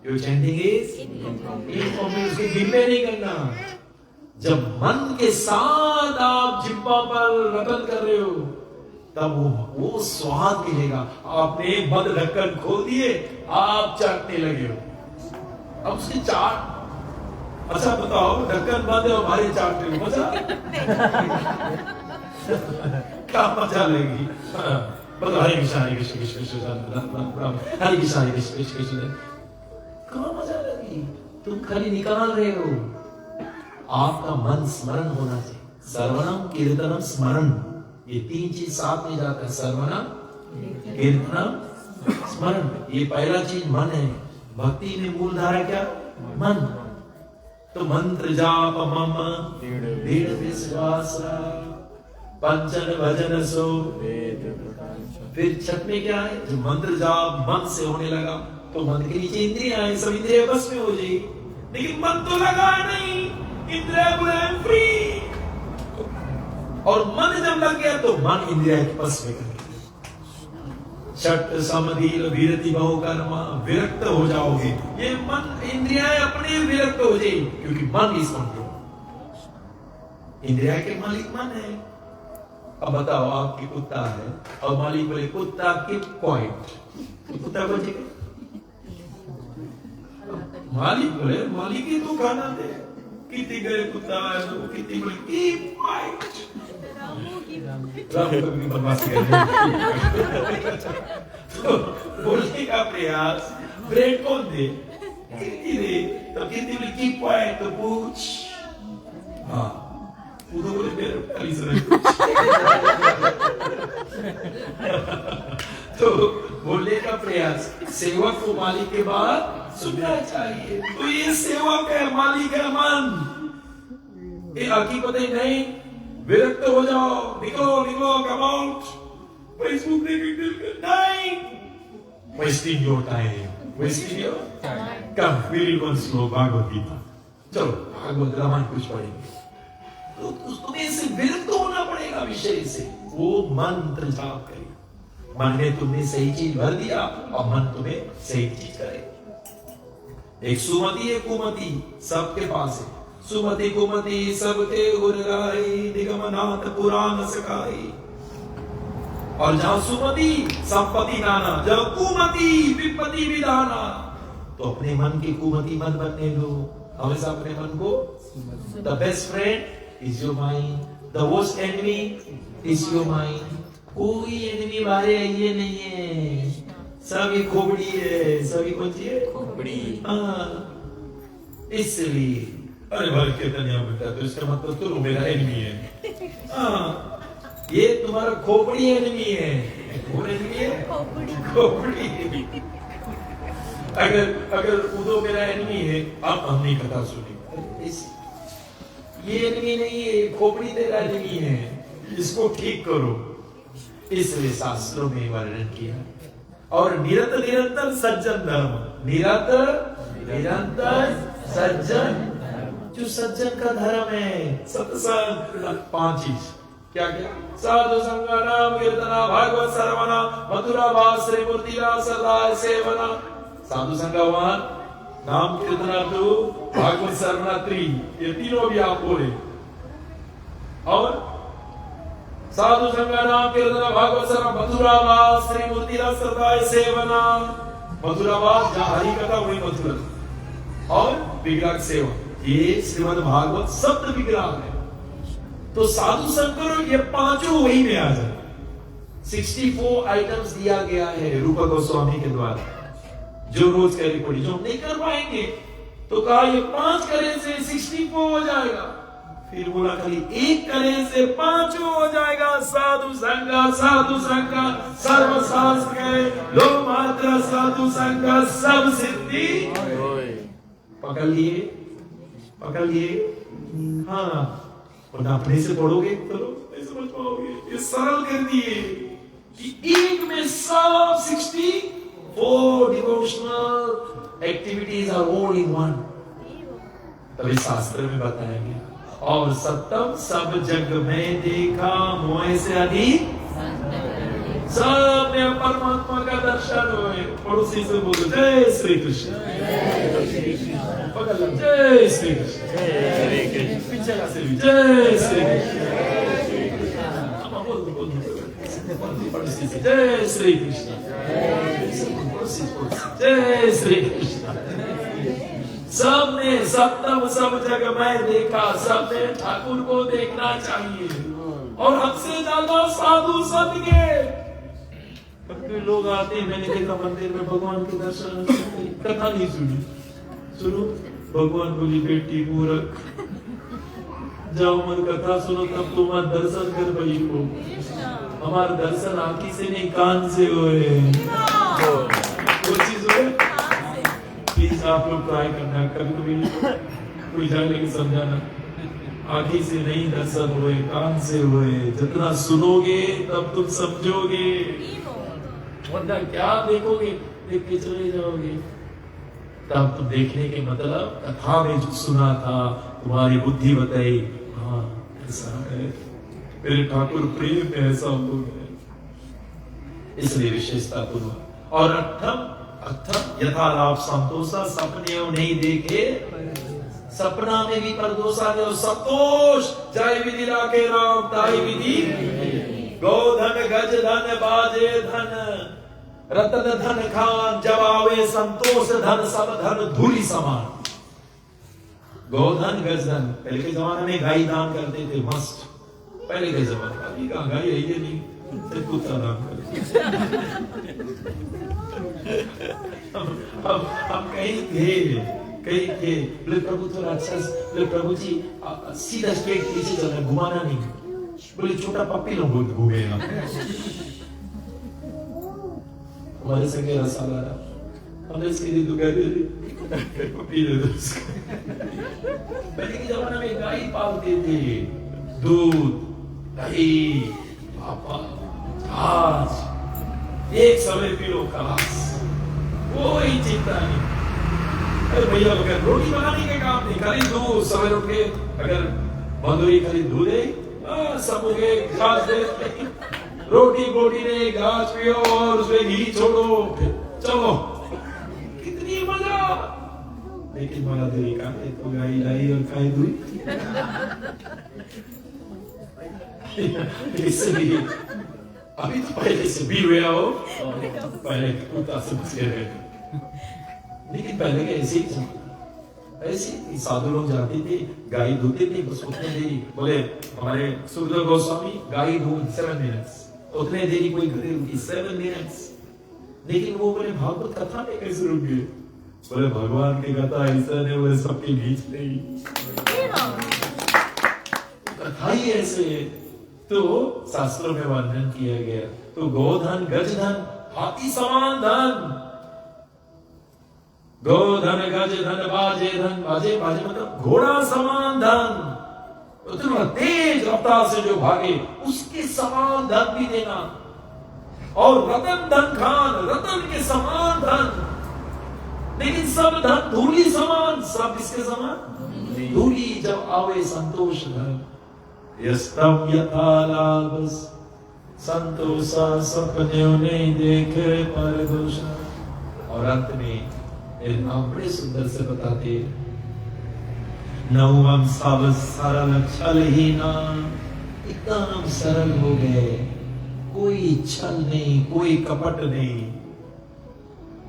Your chanting is incomplete. उसके दिल में नहीं करना। जब मन के साथ आप जिह्वा पर रटन कर रहे हो तब वो स्वाद मिलेगा। आपने बंद ढक्कन खोल दिए, आप चाटने लगे हो। अब उसकी चाट, अच्छा बताओ ढक्कन बंद है हमारे चाटने में मजा क्या मजा लगेगी? बताओ हरे कृष्ण हरे कृष्ण कृष्ण कृष्ण हरे कृष्ण हरे कृष्ण कृष्ण कृष्ण, कहाँ मजा लगी? तुम खाली निकाल रहे हो। आपका मन स्मरण होना चाहिए। सर्वनम कीर्तनम स्मरण, ये तीन चीज साथ में जाता है। सर्वनम कीर्तनम स्मरण, ये पहला चीज मन है। भक्ति में मूल धारा क्या? मन। तो मंत्र जाप मम दृढ़ विश्वास, पंचन भजन सो। फिर छठ में क्या है? जो मंत्र जाप मन से होने लगा तो मन के नीचे इंद्रियां हैं, सब इंद्रियां बस में हो जाएगी। लेकिन मन तो लगा नहीं, इंद्रिया फ्री। और मन जब लग गया तो मन इंद्रिया के बस में कर। छठ समाधि विरति बहु कर्मा, विरक्त हो जाओगे। ये मन इंद्रियां अपने विरक्त हो जाएगी क्योंकि मन इस कंट्रोल। इंद्रिया के मालिक मन है। अब बताओ आपकी कुत्ता है और मालिक बोले कुत्ता कीप क्वाइट, कुत्ता को ठीक है? मालिक बोले मालिक ही तो खाना दे। कितनी गए कुत्ता है तो कितनी बोले कीप क्वाइट। राम कभी बदमाशी तो बोलने का प्रयास ब्रेड कौन दे? कितनी दे? तो कितनी बोले कीप क्वाइट तो पूछ। हाँ उधर बोले मेरे खाली सुने तो बोलने का प्रयास। सेवक को मालिक के बाद सुनना चाहिए। तो ये सेवक है, मालिक है मन। ये हकीकत नहीं। विरक्त हो जाओ, निकलो निकलो, कम आउट। फेसबुक देखेंगे नहीं, wasting your time, wasting your time. Come very one slow Bhagavad Gita, चलो भागवत रामायण कुछ पढ़ेंगे। तो तुम्हें इससे विरक्त होना पड़ेगा विषय से। वो मंत्र जाप करे, मन ने तुमने सही चीज भर दिया और मन तुम्हें सही चीज करे। एक सुमति एक कुमति सबके पास है। सुमति कुमति सबके गुर गाई, निगमनाथ पुराण सखाई। और जहां सुमति संपत्ति नाना, जब कुमति विपत्ति विधाना। तो अपने मन की कुमति मत बनने दो। हमेशा अपने मन को, the best friend is your mind, the worst enemy is your mind. कोई एनिमी बारे ये नहीं है, सभी खोपड़ी है। सभी कौन सी है? खोपड़ी। इसलिए अरे भाई कितना बेटा, तो इसका मतलब तो मेरा एनिमी है। ये तुम्हारा खोपड़ी एनिमी है। कौन एनिमी है? खोपड़ी। अगर उदो मेरा एनिमी है, आप हम नहीं कथा सुनी। ये एनिमी नहीं है, खोपड़ी तेरा एनिमी है। इसको ठीक करो। इसलिए शास्त्रों में वर्णन किया। और निरंतर सज्जन धर्म, निरंतर सज्जन, जो सज्जन का धर्म है सत्संग। 5 चीज क्या क्या? साधु संग नाम कीर्तना भागवत श्रवणा मथुरा भास श्री मूर्तिरा सदा सेवना। साधु संगवान, नाम कीर्तना तो भागवत श्रवणा 3, ये तीनों भी आप बोले। और साधु संग नाम कीर्तन भागवत श्रवण मथुरा वास श्री मूर्तिरा सदा सेवना। मथुरा वास जहाँ हरि कथा वही मथुरा। और विग्रह सेवा, ये श्रीमद् भागवत सप्त विग्रह है। तो साधु संग करो, ये 5 वही में आ जाए। 64 आइटम्स दिया गया है रूप गोस्वामी के द्वारा, जो रोज का रिकॉर्ड जो हम नहीं कर पाएंगे तो कहा ये 5 करे से 64 हो जाएगा, फिर बोला खाली 1 करे से 5 हो जाएगा। साधु संग सर्व शास्त्र लो मात्र साधु संग सब सिद्धि पकड़ लिए। हाँ, और अपने से पढ़ोगे तो नहीं समझ पाओगे। ये सरल कर दिए कि एक में सब 64 devotional activities are all in one. तभी शास्त्र में बताया गया, और सत्तम सब जग में देखा मोह से अधिक सब में परमात्मा का दर्शन हुए। पड़ोसी से बोलो जय श्री कृष्ण, पकड़ लो जय श्री कृष्ण, पीछे का से भी जय श्री कृष्ण, पड़ोसी से जय श्री कृष्ण, जय श्री कृष्ण। सबने सप्तम सब जग में देखा, सबने ठाकुर को देखना चाहिए, और हमसे ज्यादा साधु संत के लोग आते हैं। मैंने देखा मंदिर में भगवान के दर्शन, कथा नहीं सुनो भगवान बोली बेटी मूर्ख, जाओ मन कथा सुनो तब तुम्हारा दर्शन कर पाई हो। हमारा दर्शन आंखी से नहीं कान से हुए। वो चीज हुए, प्लीज आप लोग ट्राई करना, कभी कोई जान लेके समझाना। आंखी से नहीं दर्शन हुए, कान से हुए। जितना सुनोगे तब तुम समझोगे, वरना क्या देखोगे, देख के चले जाओगे। तब तुम देखने के मतलब कथा में जो सुना था, तुम्हारी बुद्धि बताई, हाँ ऐसा है, मेरे ठाकुर प्रेम में ऐसा हो गया, इसलिए विशेषता पूर्वक। और अर्थम यथा लाभ संतोषा, सपने नहीं देखे, सपना में भी परदोषा ने संतोष। जय विधि राखे राम ताई विधि, गोधन गज धन बाजे धन, रतन धन खान जब आवे संतोष धन, सब धन धूलि समान। गोधन गज धन, पहले के जमाने में गाय दान करते थे मस्त, पहले के जमाने में। अभी कहाँ गाय है, ये नहीं, सिर्फ कुत्ता दान करते। हम कहीं थे, बोले प्रभु थोड़ा अच्छा, बोले प्रभु जी सीधा स्ट्रेट पीछे चलना, घुमाना नहीं। बोले छोटा पप्पी लोग बहुत घूमेगा। हमारे संगे रसाला रहा, हमने इसके लिए दुकान दे दी, पप्पी दे दो। पहले के जमाने में गाय पालते थे, दूध दही पापा छाछ, एक समय पी लो खलास, कोई चिंता नहीं। अरे भैया अगर रोटी बनाने के काम नहीं, खाली दूध, सवेरे उठ के अगर बंद हुई खाली दूध है, सब हो गए, घास दे, रोटी बोटी ने घास पियो और उसमें घी छोड़ो, चलो कितनी मजा। लेकिन मजा दे का तो गाय लाई और खाई दूध। इसलिए अभी तो पहले से भी हुआ हो, पहले कुत्ता से बच गए। लेकिन पहले के ऐसे साधु लोग जाते थे, गाय धोते थे, बस उतने देरी। बोले हमारे सुखदेव गोस्वामी गाय दूध 7 मिनट्स, उतने देरी कोई घरे रुकी 7 मिनट्स। लेकिन वो बोले भागवत कथा में कैसे रुक गए? बोले भगवान की कथा ऐसा नहीं, बोले सबके बीच नहीं, कथा ही ऐसे। तो शास्त्रों में वर्णन किया गया। तो गोधन गज धन हाथी समान धन, गोधन गज धन बाजे धन, बाजे मतलब घोड़ा समान धन, उतना तेज रफ्तार से जो भागे उसके समान धन भी देना। और रतन धन खान, रतन के समान धन। लेकिन सब धन धूली समान, सब इसके समान धूली। जब आवे संतोष धन, यस्तम यथा लाभ संतोषा, सपने नहीं देखे पर दोष। और अंत में बड़े सुंदर से बताते, नवम सब सरल छल ही ना, एकदम सरल हो गए, कोई छल नहीं, कोई कपट नहीं।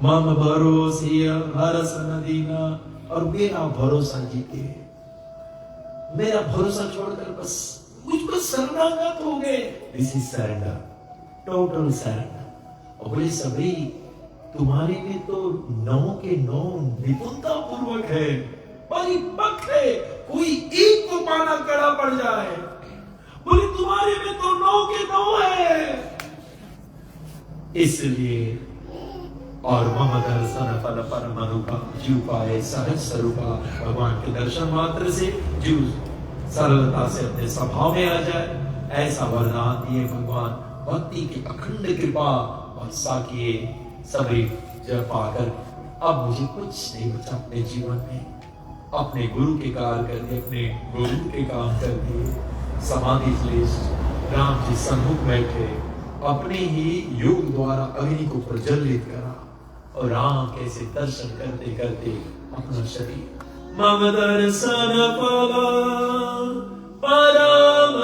मम भरोसे हरस नदीना, और मेरा भरोसा जीते, मेरा भरोसा छोड़कर बस मुझ पर शरणागत हो गए। This is surrender. Total surrender. और बोले सबरी तुम्हारे में तो 9 के 9 निपुणता पूर्वक है, परिपक्व है, कोई एक को पाना कड़ा पड़ जाए। बोले तुम्हारे में तो 9 के 9 है। इसलिए और मम दर्शन फल परम रूपा, जीव पाए सहज स्वरूपा। भगवान के दर्शन मात्र से जीव सरलता से अपने स्वभाव में आ जाए, ऐसा वरदान दिए भगवान। भक्ति की अखंड कृपा वर्षा किए सभी जब पाकर अब मुझे कुछ नहीं बचा अपने जीवन में। अपने गुरु के कार्य कर दिए, अपने गुरु के काम कर दिए। समाधि क्लेश राम जी सम्मुख बैठे, अपने ही योग द्वारा अग्नि को प्रज्वलित करा और राम कैसे दर्शन करते करते अपना शरीर मम दर्शन फल परम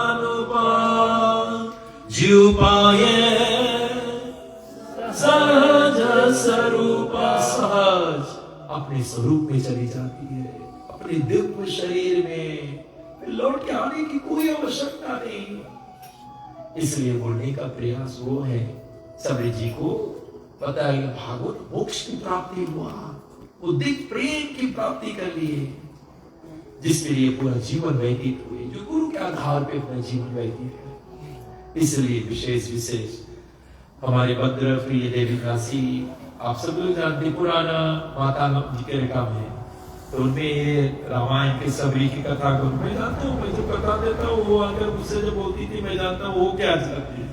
अनुपम, जीव पाए सहज स्वरूप। सहज अपने स्वरूप में चली जाती है, अपने दिव्य शरीर में फिर लौट के आने की कोई आवश्यकता नहीं। इसलिए बोलने का प्रयास वो है, सबरी जी को पता है भागवत मोक्ष की प्राप्ति हुआ, वो दिव्य प्रेम की प्राप्ति कर लिए, जिसके लिए पूरा जीवन व्यतीत हुए, जो गुरु के आधार पे अपना जीवन व्यतीत है। इसलिए विशेष विशेष हमारे भद्र प्रिय देवी काशी, आप सब लोग जानते पुराना माता जी के काम है, तो उनमें ये रामायण के सबरी की कथा को मैं जानता हूँ, मैं जो कथा देता हूँ वो आकर मुझसे जो बोलती थी मैं जानता हूँ वो क्या चाहती है।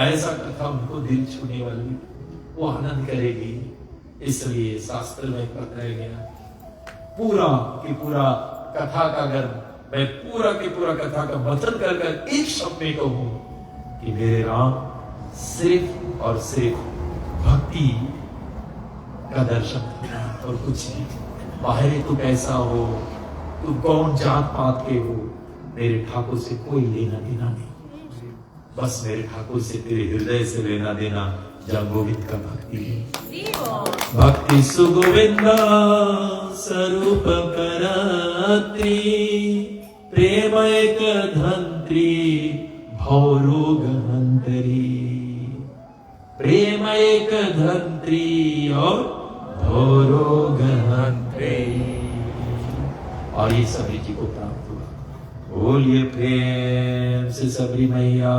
ऐसा कथा उनको दिल छूने वाली, वो आनंद करेगी। इसलिए शास्त्र में बताया गया पूरा की पूरा कथा का, अगर मैं पूरा की पूरा कथा का मंथन कर एक शब्द में कहूं कि मेरे राम सिर्फ और सिर्फ भक्ति का दर्शन करना और कुछ नहीं। बाहर तू कैसा हो, तू कौन जात पात के हो, मेरे ठाकुर से कोई लेना देना नहीं। बस मेरे ठाकुर से तेरे हृदय से लेना देना जब गोविंद का भक्ति है। भक्ति सुगोविंद स्वरूप करत्री, प्रेम एक धंत्री भौरोग हंतरी। प्रेम एक धंत्री और भौरोग हंतरी। और ये सबरी जी को प्राप्त हुआ। बोलिए प्रेम से सबरी मैया।